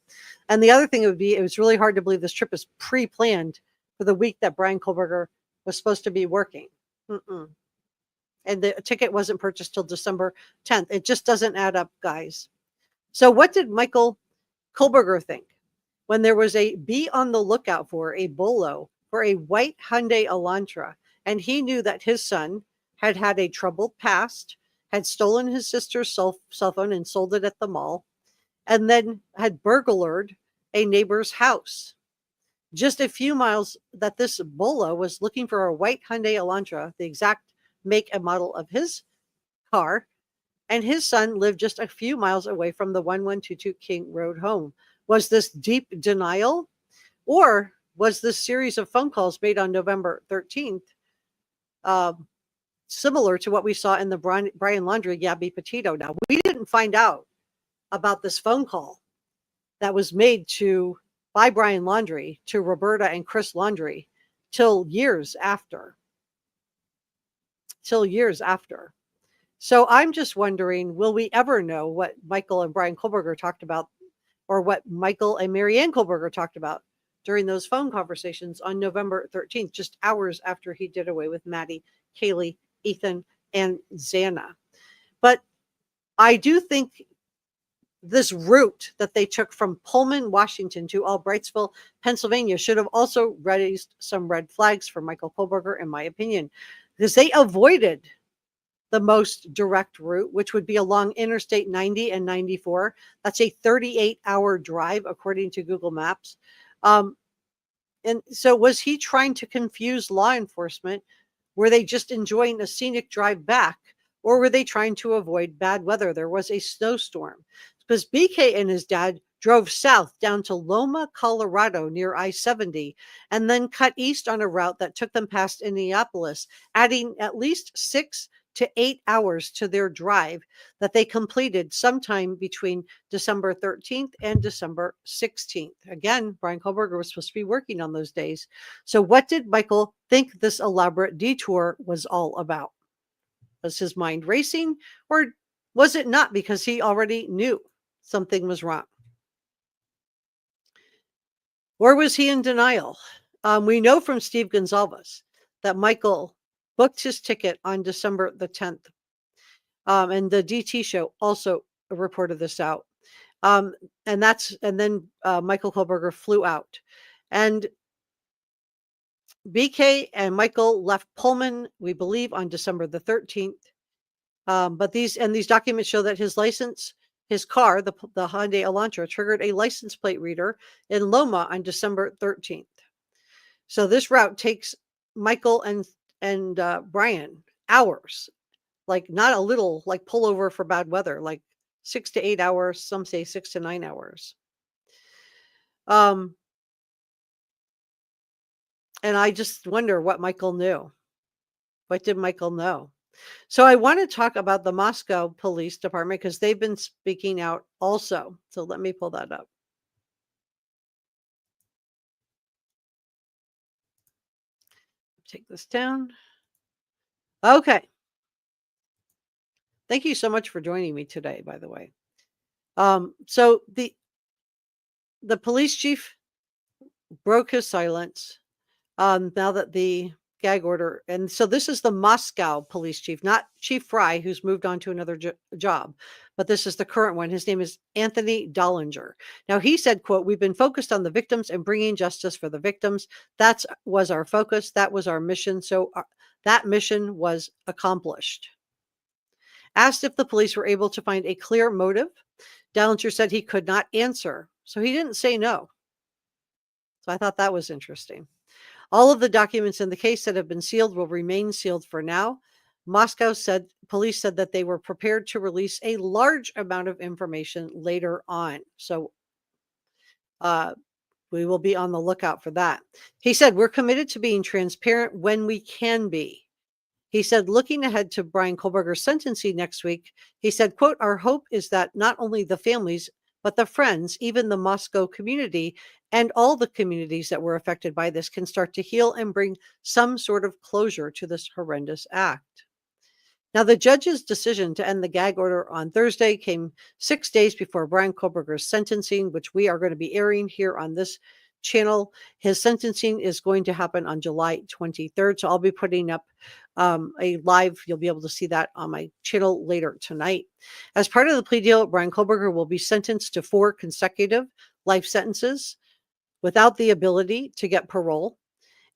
And the other thing would be, it was really hard to believe this trip is pre-planned for the week that Bryan Kohberger was supposed to be working. And the ticket wasn't purchased till December 10th. It just doesn't add up, guys. So what did Michael Kohberger think when there was a be on the lookout for a bolo for a white Hyundai Elantra, and he knew that his son had had a troubled past, had stolen his sister's cell phone and sold it at the mall, and then had burglared a neighbor's house? Just a few miles that this bolo was looking for a white Hyundai Elantra, the exact make and model of his car, and his son lived just a few miles away from the 1122 King Road home. Was this deep denial, or was this series of phone calls made on November 13th similar to what we saw in the Brian Laundrie Gabby Petito? Now, we didn't find out about this phone call that was made by Brian Laundrie to Roberta and Chris Laundrie till years after. So I'm just wondering, will we ever know what Michael and Bryan Kohberger talked about, or what Michael and Marianne Kohberger talked about during those phone conversations on November 13th, just hours after he did away with Maddie, Kaylee, Ethan, and Xana. But I do think this route that they took from Pullman, Washington to Albrightsville, Pennsylvania should have also raised some red flags for Michael Kohberger, in my opinion, because they avoided the most direct route, which would be along Interstate 90 and 94. That's a 38-hour drive, according to Google Maps. And so was he trying to confuse law enforcement? Were they just enjoying a scenic drive back? Or were they trying to avoid bad weather? There was a snowstorm. Because BK and his dad drove south down to Loma, Colorado near I-70, and then cut east on a route that took them past Indianapolis, adding at least 6 to 8 hours to their drive that they completed sometime between December 13th and December 16th. Again, Bryan Kohberger was supposed to be working on those days. So what did Michael think this elaborate detour was all about? Was his mind racing, or was it not, because he already knew something was wrong? Or was he in denial? We know from Steve Gonzalez that Michael booked his ticket on December the 10th. And the DT show also reported this out. And then Michael Kohberger flew out. And BK and Michael left Pullman, we believe, on December the 13th. But these documents show that his license, his car, the Hyundai Elantra, triggered a license plate reader in Loma on December 13th. So this route takes Michael and Bryan hours, like not a little, like pull over for bad weather, like 6 to 8 hours. Some say 6 to 9 hours. And I just wonder what Michael knew. What did Michael know? So I want to talk about the Moscow Police Department because they've been speaking out also. So let me pull that up. Take this down. Okay. Thank you so much for joining me today, by the way. So the police chief broke his silence now that the gag order, and so this is the Moscow police chief, not Chief Fry, who's moved on to another job, but this is the current one. His name is Anthony Dollinger. Now he said, quote, "We've been focused on the victims and bringing justice for the victims. That was our focus. That was our mission. So that mission was accomplished." Asked if the police were able to find a clear motive, Dollinger said he could not answer. So he didn't say no. So I thought that was interesting. All of the documents in the case that have been sealed will remain sealed for now. Police said that they were prepared to release a large amount of information later on. So we will be on the lookout for that. He said, "We're committed to being transparent when we can be." He said, looking ahead to Bryan Kohberger's sentencing next week, he said, quote, "Our hope is that not only the families, but the friends, even the Moscow community, and all the communities that were affected by this can start to heal and bring some sort of closure to this horrendous act." Now, the judge's decision to end the gag order on Thursday came 6 days before Bryan Kohberger's sentencing, which we are going to be airing here on this channel. His sentencing is going to happen on July 23rd. So I'll be putting up a live, you'll be able to see that on my channel later tonight. As part of the plea deal, Bryan Kohberger will be sentenced to 4 consecutive life sentences without the ability to get parole.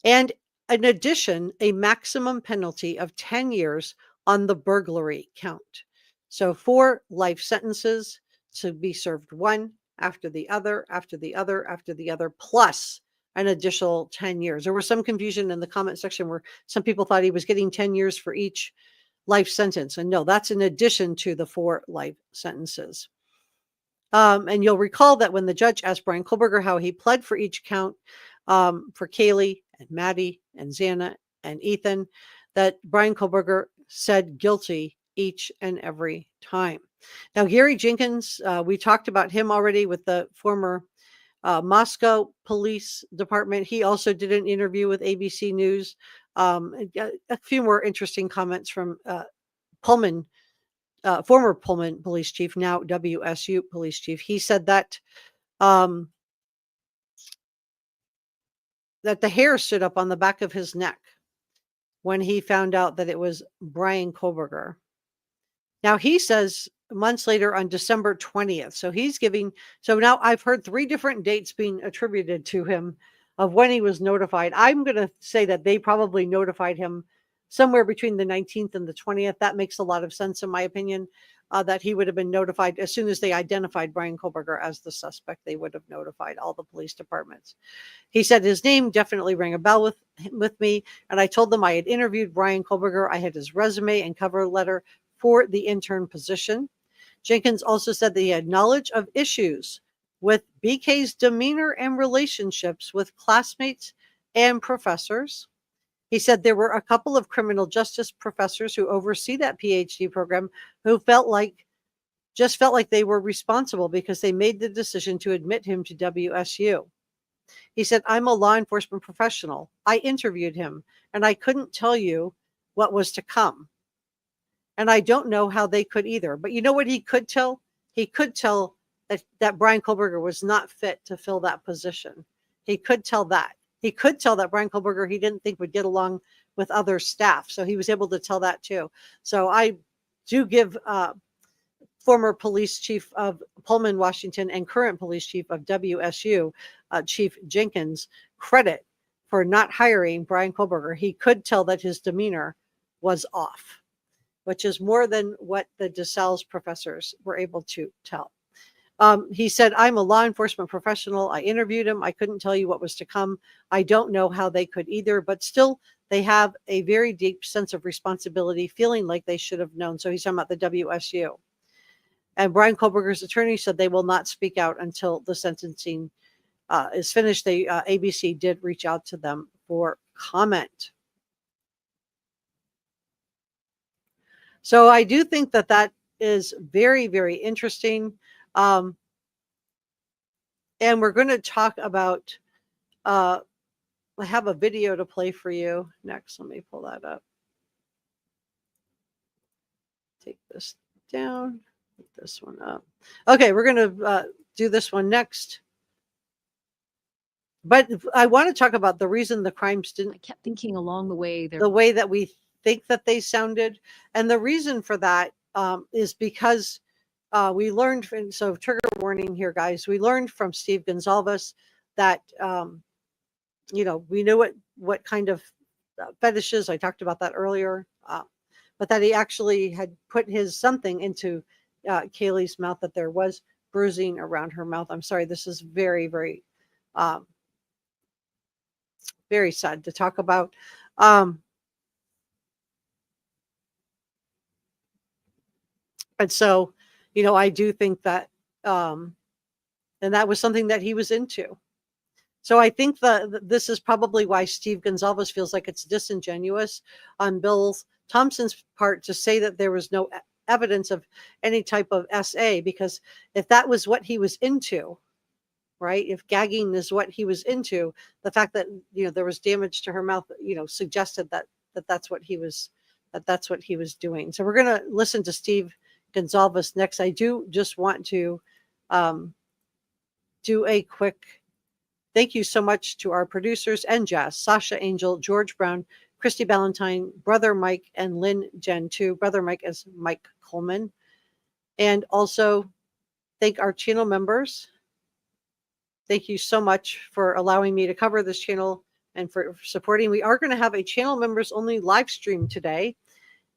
And in addition, a maximum penalty of 10 years on the burglary count. So 4 life sentences to be served one after the other, after the other, after the other, plus an additional 10 years. There was some confusion in the comment section where some people thought he was getting 10 years for each life sentence. And no, that's in addition to the 4 life sentences. And you'll recall that when the judge asked Bryan Kohberger how he pled for each count, for Kaylee and Maddie and Xana and Ethan, that Bryan Kohberger said guilty each and every time. Now, Gary Jenkins, we talked about him already with the former Moscow Police Department. He also did an interview with ABC News. A few more interesting comments from Pullman, former Pullman Police Chief, now WSU Police Chief. He said that that the hair stood up on the back of his neck when he found out that it was Bryan Kohberger. Now he says months later on December 20th. So now I've heard 3 different dates being attributed to him of when he was notified. I'm going to say that they probably notified him somewhere between the 19th and the 20th. That makes a lot of sense in my opinion, that he would have been notified as soon as they identified Bryan Kohberger as the suspect. They would have notified all the police departments. He said his name definitely rang a bell with me, and I told them I had interviewed Bryan Kohberger. I had his resume and cover letter for the intern position. Jenkins also said that he had knowledge of issues with BK's demeanor and relationships with classmates and professors. He said there were a couple of criminal justice professors who oversee that PhD program who felt like they were responsible because they made the decision to admit him to WSU. He said, I'm a law enforcement professional. I interviewed him, and I couldn't tell you what was to come. And I don't know how they could either. But you know what he could tell? He could tell that Bryan Kohberger was not fit to fill that position. He could tell that. He could tell that Bryan Kohberger he didn't think would get along with other staff. So he was able to tell that too. So I do give former police chief of Pullman, Washington, and current police chief of WSU, Chief Jenkins, credit for not hiring Bryan Kohberger. He could tell that his demeanor was off, which is more than what the DeSalle's professors were able to tell. He said, I'm a law enforcement professional. I interviewed him. I couldn't tell you what was to come. I don't know how they could either, but still they have a very deep sense of responsibility, feeling like they should have known. So he's talking about the WSU. And Bryan Kohberger's attorney said they will not speak out until the sentencing is finished. ABC did reach out to them for comment. So I do think that is very, very interesting. And we're going to talk about, I have a video to play for you next. Let me pull that up. Take this down, put this one up. Okay, we're going to do this one next. But I want to talk about the reason the crimes didn't. I kept thinking along the way that we think that they sounded. And the reason for that is because we learned, so trigger warning here, guys, we learned from Steve Gonzalez that, we knew what kind of fetishes, I talked about that earlier, but that he actually had put something into Kaylee's mouth, that there was bruising around her mouth. I'm sorry, this is very, very, very sad to talk about. And so, I do think that, and that was something that he was into. So I think this is probably why Steve Gonzalez feels like it's disingenuous on Bill Thompson's part to say that there was no evidence of any type of SA, because if that was what he was into, right? If gagging is what he was into, the fact that, there was damage to her mouth, suggested that's what he was doing. So we're going to listen to Steve Gonzalez next. I do just want to do a quick thank you so much to our producers and Jazz, Sasha Angel, George Brown, Christy Ballantyne, Brother Mike, and Lynn Jen 2. Brother Mike is Mike Coleman. And also thank our channel members. Thank you so much for allowing me to cover this channel and for supporting. We are going to have a channel members only live stream today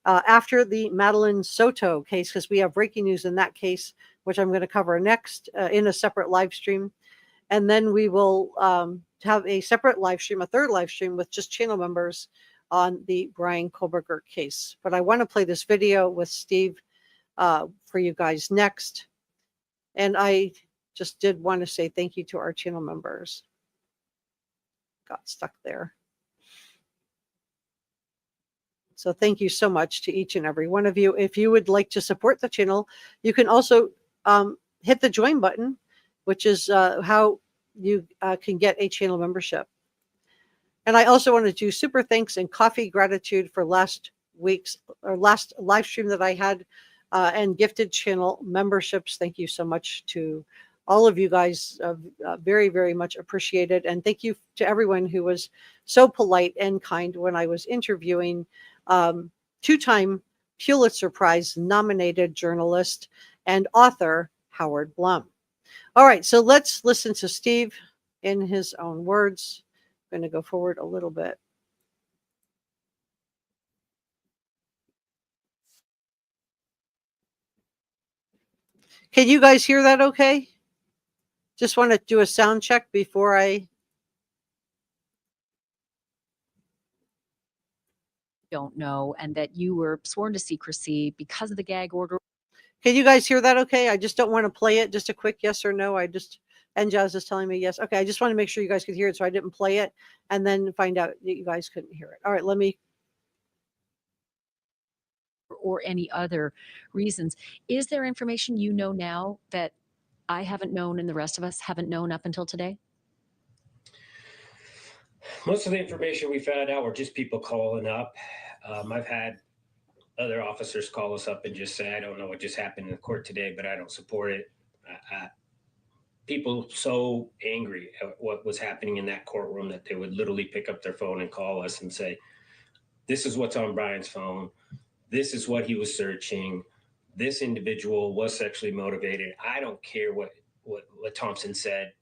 after the Madeline Soto case, because we have breaking news in that case, which I'm going to cover next in a separate live stream. And then we will have a separate live stream, a third live stream with just channel members on the Bryan Kohberger case. But I want to play this video with Steve for you guys next. And I just did want to say thank you to our channel members. Got stuck there. So thank you so much to each and every one of you. If you would like to support the channel, you can also hit the join button, which is how you can get a channel membership. And I also want to do super thanks and coffee gratitude for last live stream that I had and gifted channel memberships. Thank you so much to all of you guys very, very much appreciated. And thank you to everyone who was so polite and kind when I was interviewing two-time Pulitzer Prize nominated journalist and author Howard Blum. All right, so let's listen to Steve in his own words. I'm going to go forward a little bit. Can you guys hear that okay? Just want to do a sound check before I... Don't know, and that you were sworn to secrecy because of the gag order. Can you guys hear that okay? I just don't want to play it. Just a quick yes or no. And Jazz is telling me yes. Okay, I just want to make sure you guys could hear it, so I didn't play it and then find out that you guys couldn't hear it. All right, let me... Or any other reasons. Is there information you know now that I haven't known and the rest of us haven't known up until today? Most of the information we found out were just people calling up. I've had other officers call us up and just say, I don't know what just happened in the court today, but I don't support it. People so angry at what was happening in that courtroom that they would literally pick up their phone and call us and say, this is what's on Bryan's phone. This is what he was searching. This individual was sexually motivated. I don't care what Thompson said.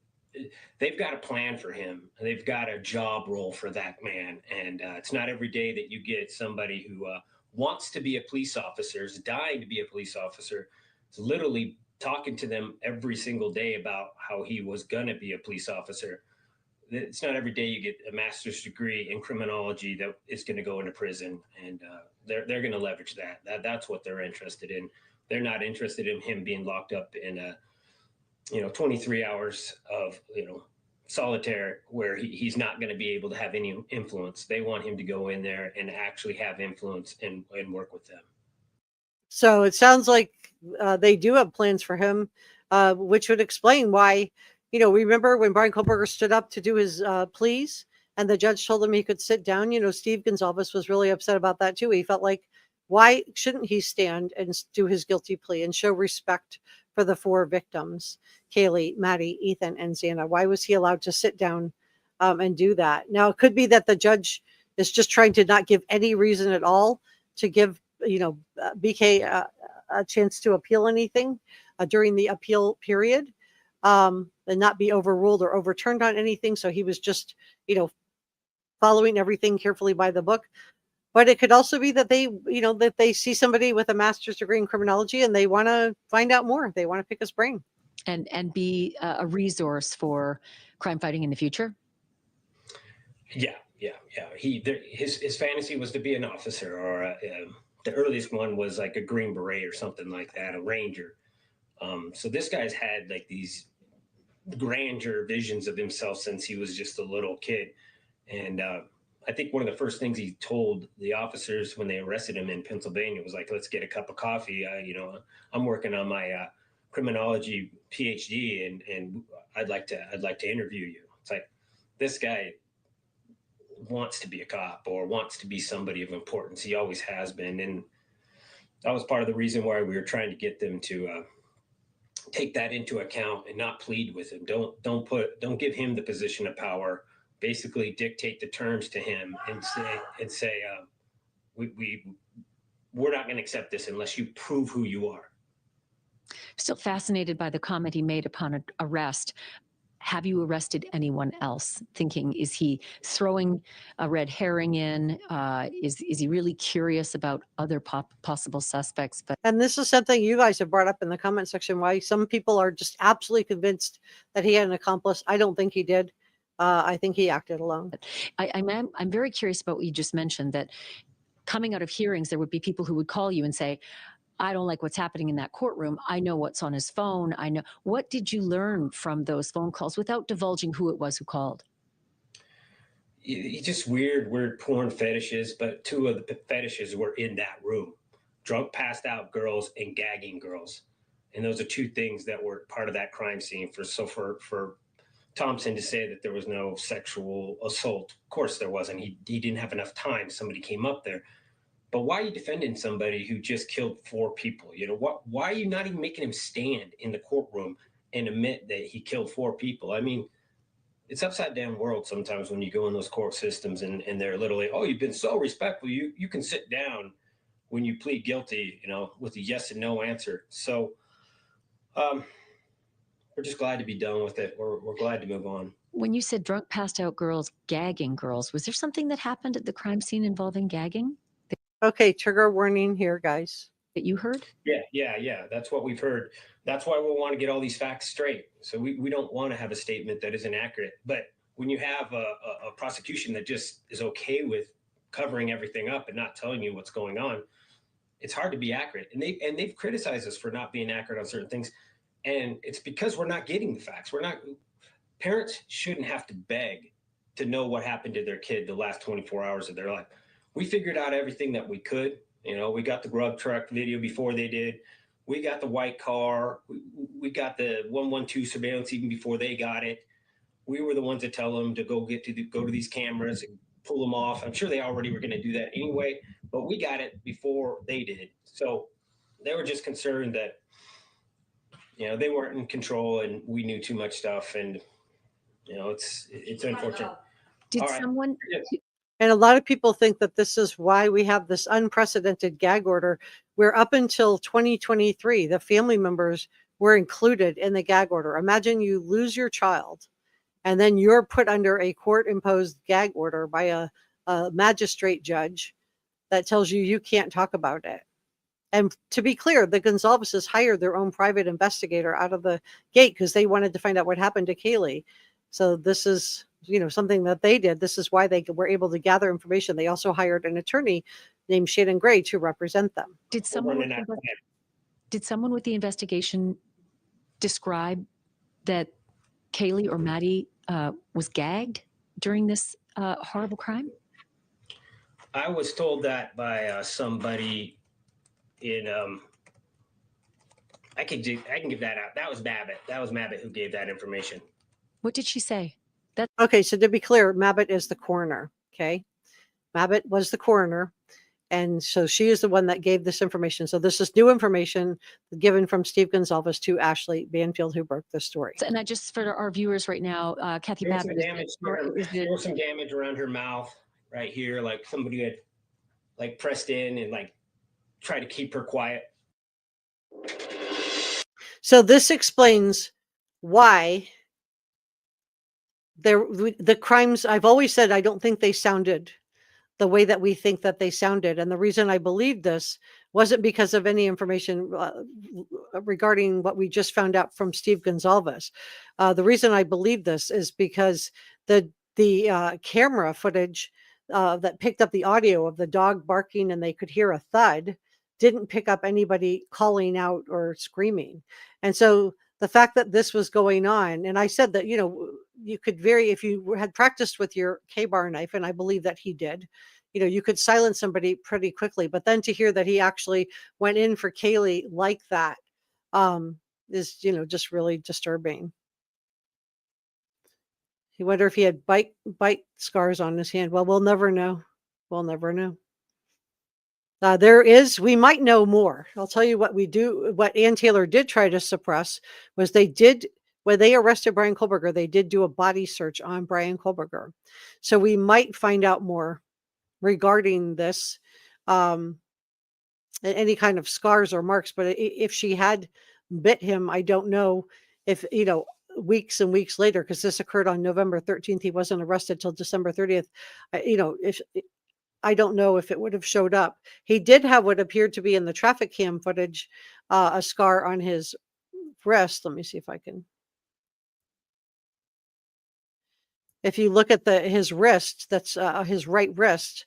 They've got a plan for him. They've got a job role for that man. And it's not every day that you get somebody who wants to be a police officer, is dying to be a police officer, is literally talking to them every single day about how he was going to be a police officer. It's not every day you get a master's degree in criminology that is going to go into prison, and they're going to leverage that. That's what they're interested in. They're not interested in him being locked up in 23 hours of solitaire where he's not going to be able to have any influence. They want him to go in there and actually have influence and work with them. So it sounds like they do have plans for him, which would explain why, remember when Bryan Kohberger stood up to do his pleas and the judge told him he could sit down? Steve Gonzalez was really upset about that too. He felt like, why shouldn't he stand and do his guilty plea and show respect for the four victims, Kaylee, Maddie, Ethan, and Xana? Why was he allowed to sit down and do that? Now, it could be that the judge is just trying to not give any reason at all to give BK a chance to appeal anything during the appeal period, and not be overruled or overturned on anything. So he was just, following everything carefully by the book. But it could also be that they see somebody with a master's degree in criminology and they want to find out more. They want to pick his brain and be a resource for crime fighting in the future. Yeah. His fantasy was to be an officer, or the earliest one was like a Green Beret or something like that, a Ranger. So this guy's had like these grandeur visions of himself since he was just a little kid. And I think one of the first things he told the officers when they arrested him in Pennsylvania was like, let's get a cup of coffee. I'm working on my criminology PhD and I'd like to interview you. It's like, this guy wants to be a cop or wants to be somebody of importance. He always has been. And that was part of the reason why we were trying to get them to take that into account and not plead with him. Don't give him the position of power. Basically dictate the terms to him and say we're not going to accept this unless you prove who you are. Still fascinated by the comment he made upon arrest. Have you arrested anyone else? Thinking, is he throwing a red herring in? Is he really curious about other possible suspects? And this is something you guys have brought up in the comment section, why some people are just absolutely convinced that he had an accomplice. I don't think he did. I think he acted alone. I'm very curious about what you just mentioned, that coming out of hearings, there would be people who would call you and say, I don't like what's happening in that courtroom. I know what's on his phone. I know. What did you learn from those phone calls without divulging who it was who called? Just weird porn fetishes, but two of the fetishes were in that room: drunk, passed out girls and gagging girls. And those are two things that were part of that crime scene. For Thompson to say that there was no sexual assault, of course there wasn't. He didn't have enough time. Somebody came up there. But why are you defending somebody who just killed 4 people? Why are you not even making him stand in the courtroom and admit that he killed 4 people. I mean, it's upside down world sometimes when you go in those court systems and they're literally, oh, you've been so respectful. You can sit down when you plead guilty, with a yes and no answer. So we're just glad to be done with it. We're glad to move on. When you said drunk, passed out girls gagging girls, was there something that happened at the crime scene involving gagging Okay, trigger warning here, guys. that you heard? Yeah. That's what we've heard. That's why we want to get all these facts straight. So we don't want to have a statement that isn't accurate. But when you have a prosecution that just is okay with covering everything up and not telling you what's going on, it's hard to be accurate. And they've criticized us for not being accurate on certain things. And it's because we're not getting the facts. Parents shouldn't have to beg to know what happened to their kid the last 24 hours of their life. We figured out everything that we could. We got the grub truck video before they did. We got the white car. We got the 112 surveillance even before they got it. We were the ones that tell them to go to these cameras and pull them off. I'm sure they already were going to do that anyway, but we got it before they did. So they were just concerned that, they weren't in control and we knew too much stuff. And, it's unfortunate. Did All right. someone And a lot of people think that this is why we have this unprecedented gag order, where up until 2023, the family members were included in the gag order. Imagine you lose your child and then you're put under a court-imposed gag order by a magistrate judge that tells you can't talk about it. And to be clear, the Gonzalez's hired their own private investigator out of the gate because they wanted to find out what happened to Kaylee. So this is, something that they did. This is why they were able to gather information. They also hired an attorney named Shannon Gray to represent them. did someone with the investigation describe that Kaylee or Maddie was gagged during this horrible crime? I was told that by somebody in I can give that out. That was Mabbitt who gave that information. What did she say? Okay, so to be clear, Mabbitt is the coroner. Okay, Mabbitt was the coroner, and so she is the one that gave this information. So this is new information given from Steve Gonzalez to Ashley Banfield, who broke the story. And I just, for our viewers right now, Kathy Mabbitt There was some damage around her mouth right here, like somebody had pressed in and tried to keep her quiet. So this explains why the crimes, I've always said, I don't think they sounded the way that we think that they sounded. And the reason I believed this wasn't because of any information regarding what we just found out from Steve Gonzalez. The reason I believe this is because the camera footage that picked up the audio of the dog barking and they could hear a thud didn't pick up anybody calling out or screaming. And so the fact that this was going on, and I said that, you could if you had practiced with your K-bar knife, and I believe that he did, you could silence somebody pretty quickly. But then to hear that he actually went in for Kaylee like that is, just really disturbing. You wonder if he had bite scars on his hand. Well, we'll never know. We'll never know. We might know more. I'll tell you what Ann Taylor did try to suppress was when they arrested Bryan Kohberger, they did do a body search on Bryan Kohberger. So we might find out more regarding this, any kind of scars or marks. But if she had bit him, I don't know if, weeks and weeks later, because this occurred on November 13th, he wasn't arrested till December 30th. I don't know if it would have showed up. He did have what appeared to be in the traffic cam footage, a scar on his wrist. Let me see if I can. If you look at his wrist, that's his right wrist,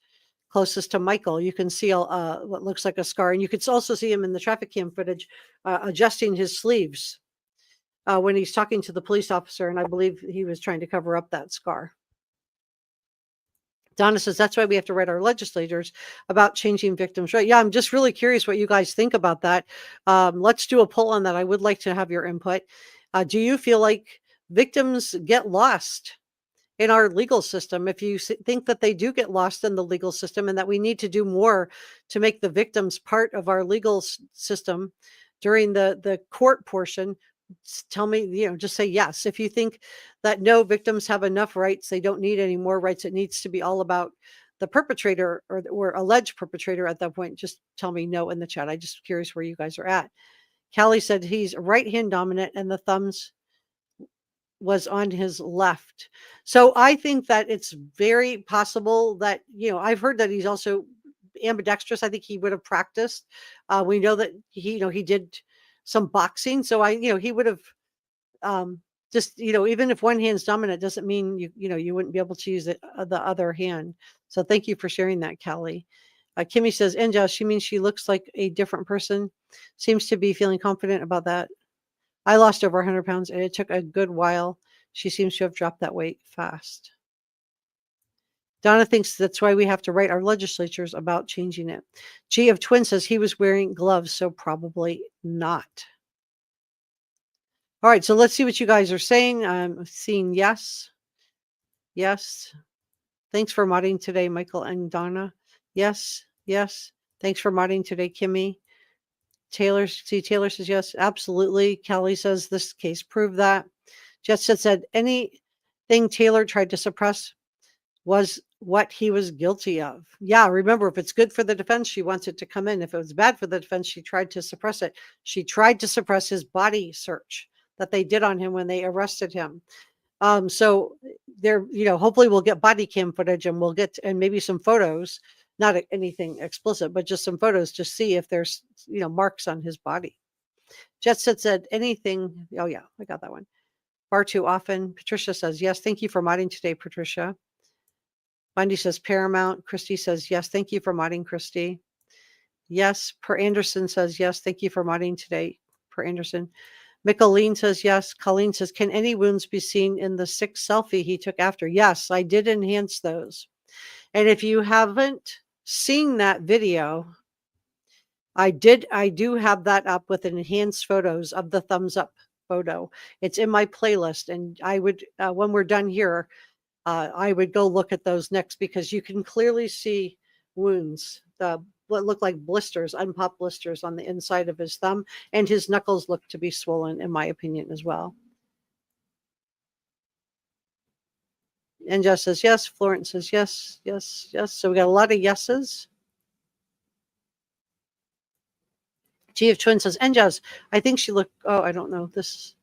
closest to Michael, you can see what looks like a scar. And you could also see him in the traffic cam footage adjusting his sleeves when he's talking to the police officer. And I believe he was trying to cover up that scar. Donna says, that's why we have to write our legislators about changing victims' right. Yeah, I'm just really curious what you guys think about that. Let's do a poll on that. I would like to have your input. Do you feel like victims get lost in our legal system? If you think that they do get lost in the legal system and that we need to do more to make the victims part of our legal system during the court portion, tell me, just say yes. If you think that no, victims have enough rights, they don't need any more rights, it needs to be all about the perpetrator or alleged perpetrator at that point, just tell me no in the chat. I'm just curious where you guys are at. Callie said he's right hand dominant and the thumbs was on his left. So I think that it's very possible that, I've heard that he's also ambidextrous. I think he would have practiced. We know that he did some boxing. So he would have just, even if one hand's dominant doesn't mean you wouldn't be able to use the other hand. So thank you for sharing that, Callie. Kimmy says, Enja, she means she looks like a different person. Seems to be feeling confident about that. I lost over 100 pounds and it took a good while. She seems to have dropped that weight fast. Donna thinks that's why we have to write our legislatures about changing it. G of Twin says he was wearing gloves, so probably not. All right, so let's see what you guys are saying. I'm seeing yes. Yes. Thanks for modding today, Michael and Donna. Yes. Yes. Thanks for modding today, Kimmy. Taylor says yes, absolutely. Kelly says this case proved that. Jessica said anything Taylor tried to suppress was what he was guilty of. Yeah, remember, if it's good for the defense, she wants it to come in. If it was bad for the defense, she tried to suppress it. She tried to suppress his body search that they did on him when they arrested him. So there, hopefully we'll get body cam footage and we'll get, and maybe some photos, not anything explicit, but just some photos to see if there's, marks on his body. Jetset said anything. Oh yeah, I got that one. Far too often. Patricia says, yes, thank you for modding today, Patricia. Bundy says Paramount. Christy says, yes, thank you for modding, Christy. Yes. Per Anderson says, yes, thank you for modding today, Per Anderson. Micheline says, yes. Colleen says, can any wounds be seen in the 6 selfie he took after? Yes, I did enhance those. And if you haven't seen that video, I do have that up with enhanced photos of the thumbs up photo. It's in my playlist. And I would, when we're done here, I would go look at those next because you can clearly see wounds, what look like blisters, unpopped blisters on the inside of his thumb, and his knuckles look to be swollen, in my opinion, as well. And Jess says yes. Florence says yes, yes, yes. So we got a lot of yeses. G of Twin says, and Jess, I think she looked, oh, I don't know. This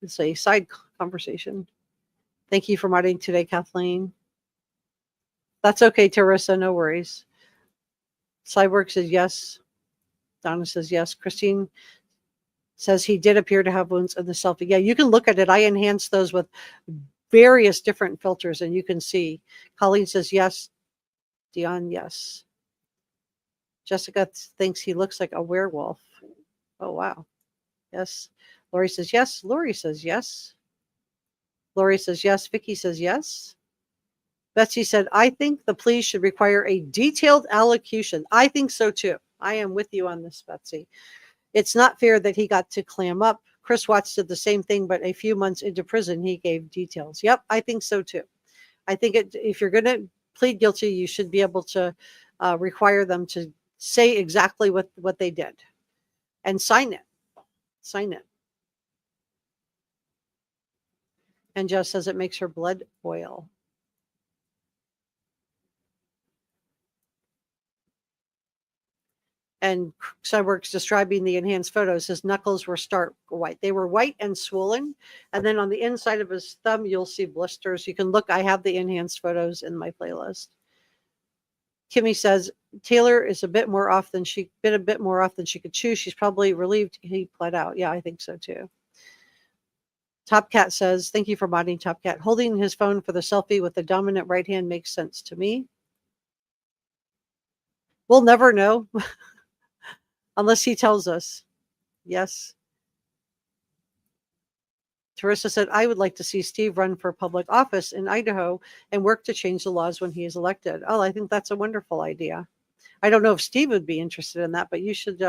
is a side conversation. Thank you for modding today, Kathleen. That's okay, Teresa, no worries. Cyborg says yes. Donna says yes. Christine says he did appear to have wounds in the selfie. Yeah, you can look at it. I enhanced those with various different filters and you can see. Colleen says yes. Dion, yes. Jessica thinks he looks like a werewolf. Oh, wow. Yes. Lori says yes. Lori says yes. Lori says yes. Vicky says yes. Betsy said, I think the plea should require a detailed allocution. I think so too. I am with you on this, Betsy. It's not fair that he got to clam up. Chris Watts did the same thing, but a few months into prison, he gave details. Yep, I think so too. I think if you're going to plead guilty, you should be able to require them to say exactly what they did and sign it. Sign it. And Jess says it makes her blood boil. And Cyborg's describing the enhanced photos. His knuckles were stark white. They were white and swollen. And then on the inside of his thumb, you'll see blisters. You can look. I have the enhanced photos in my playlist. Kimmy says Taylor is a bit more off than she could chew. She's probably relieved he pled out. Yeah, I think so too. Top Cat says, thank you for modding, Top Cat. Holding his phone for the selfie with the dominant right hand makes sense to me. We'll never know. Unless he tells us. Yes. Teresa said, I would like to see Steve run for public office in Idaho and work to change the laws when he is elected. Oh, I think that's a wonderful idea. I don't know if Steve would be interested in that, but you should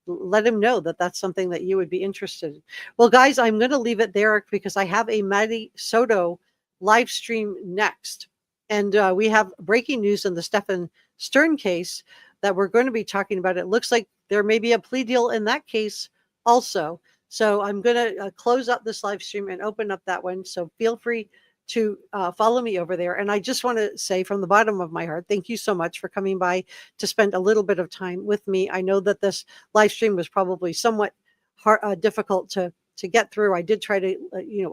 let him know that that's something that you would be interested in. Well, guys, I'm going to leave it there because I have a Maddie Soto live stream next. And we have breaking news in the Stephen Stern case that we're going to be talking about. It looks like there may be a plea deal in that case also. So I'm going to close up this live stream and open up that one. So feel free to follow me over there. And I just want to say from the bottom of my heart, thank you so much for coming by to spend a little bit of time with me. I know that this live stream was probably somewhat hard, difficult to get through. I did try to,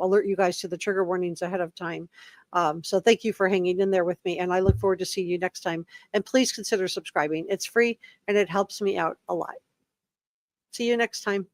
alert you guys to the trigger warnings ahead of time. So thank you for hanging in there with me. And I look forward to seeing you next time. And please consider subscribing. It's free and it helps me out a lot. See you next time.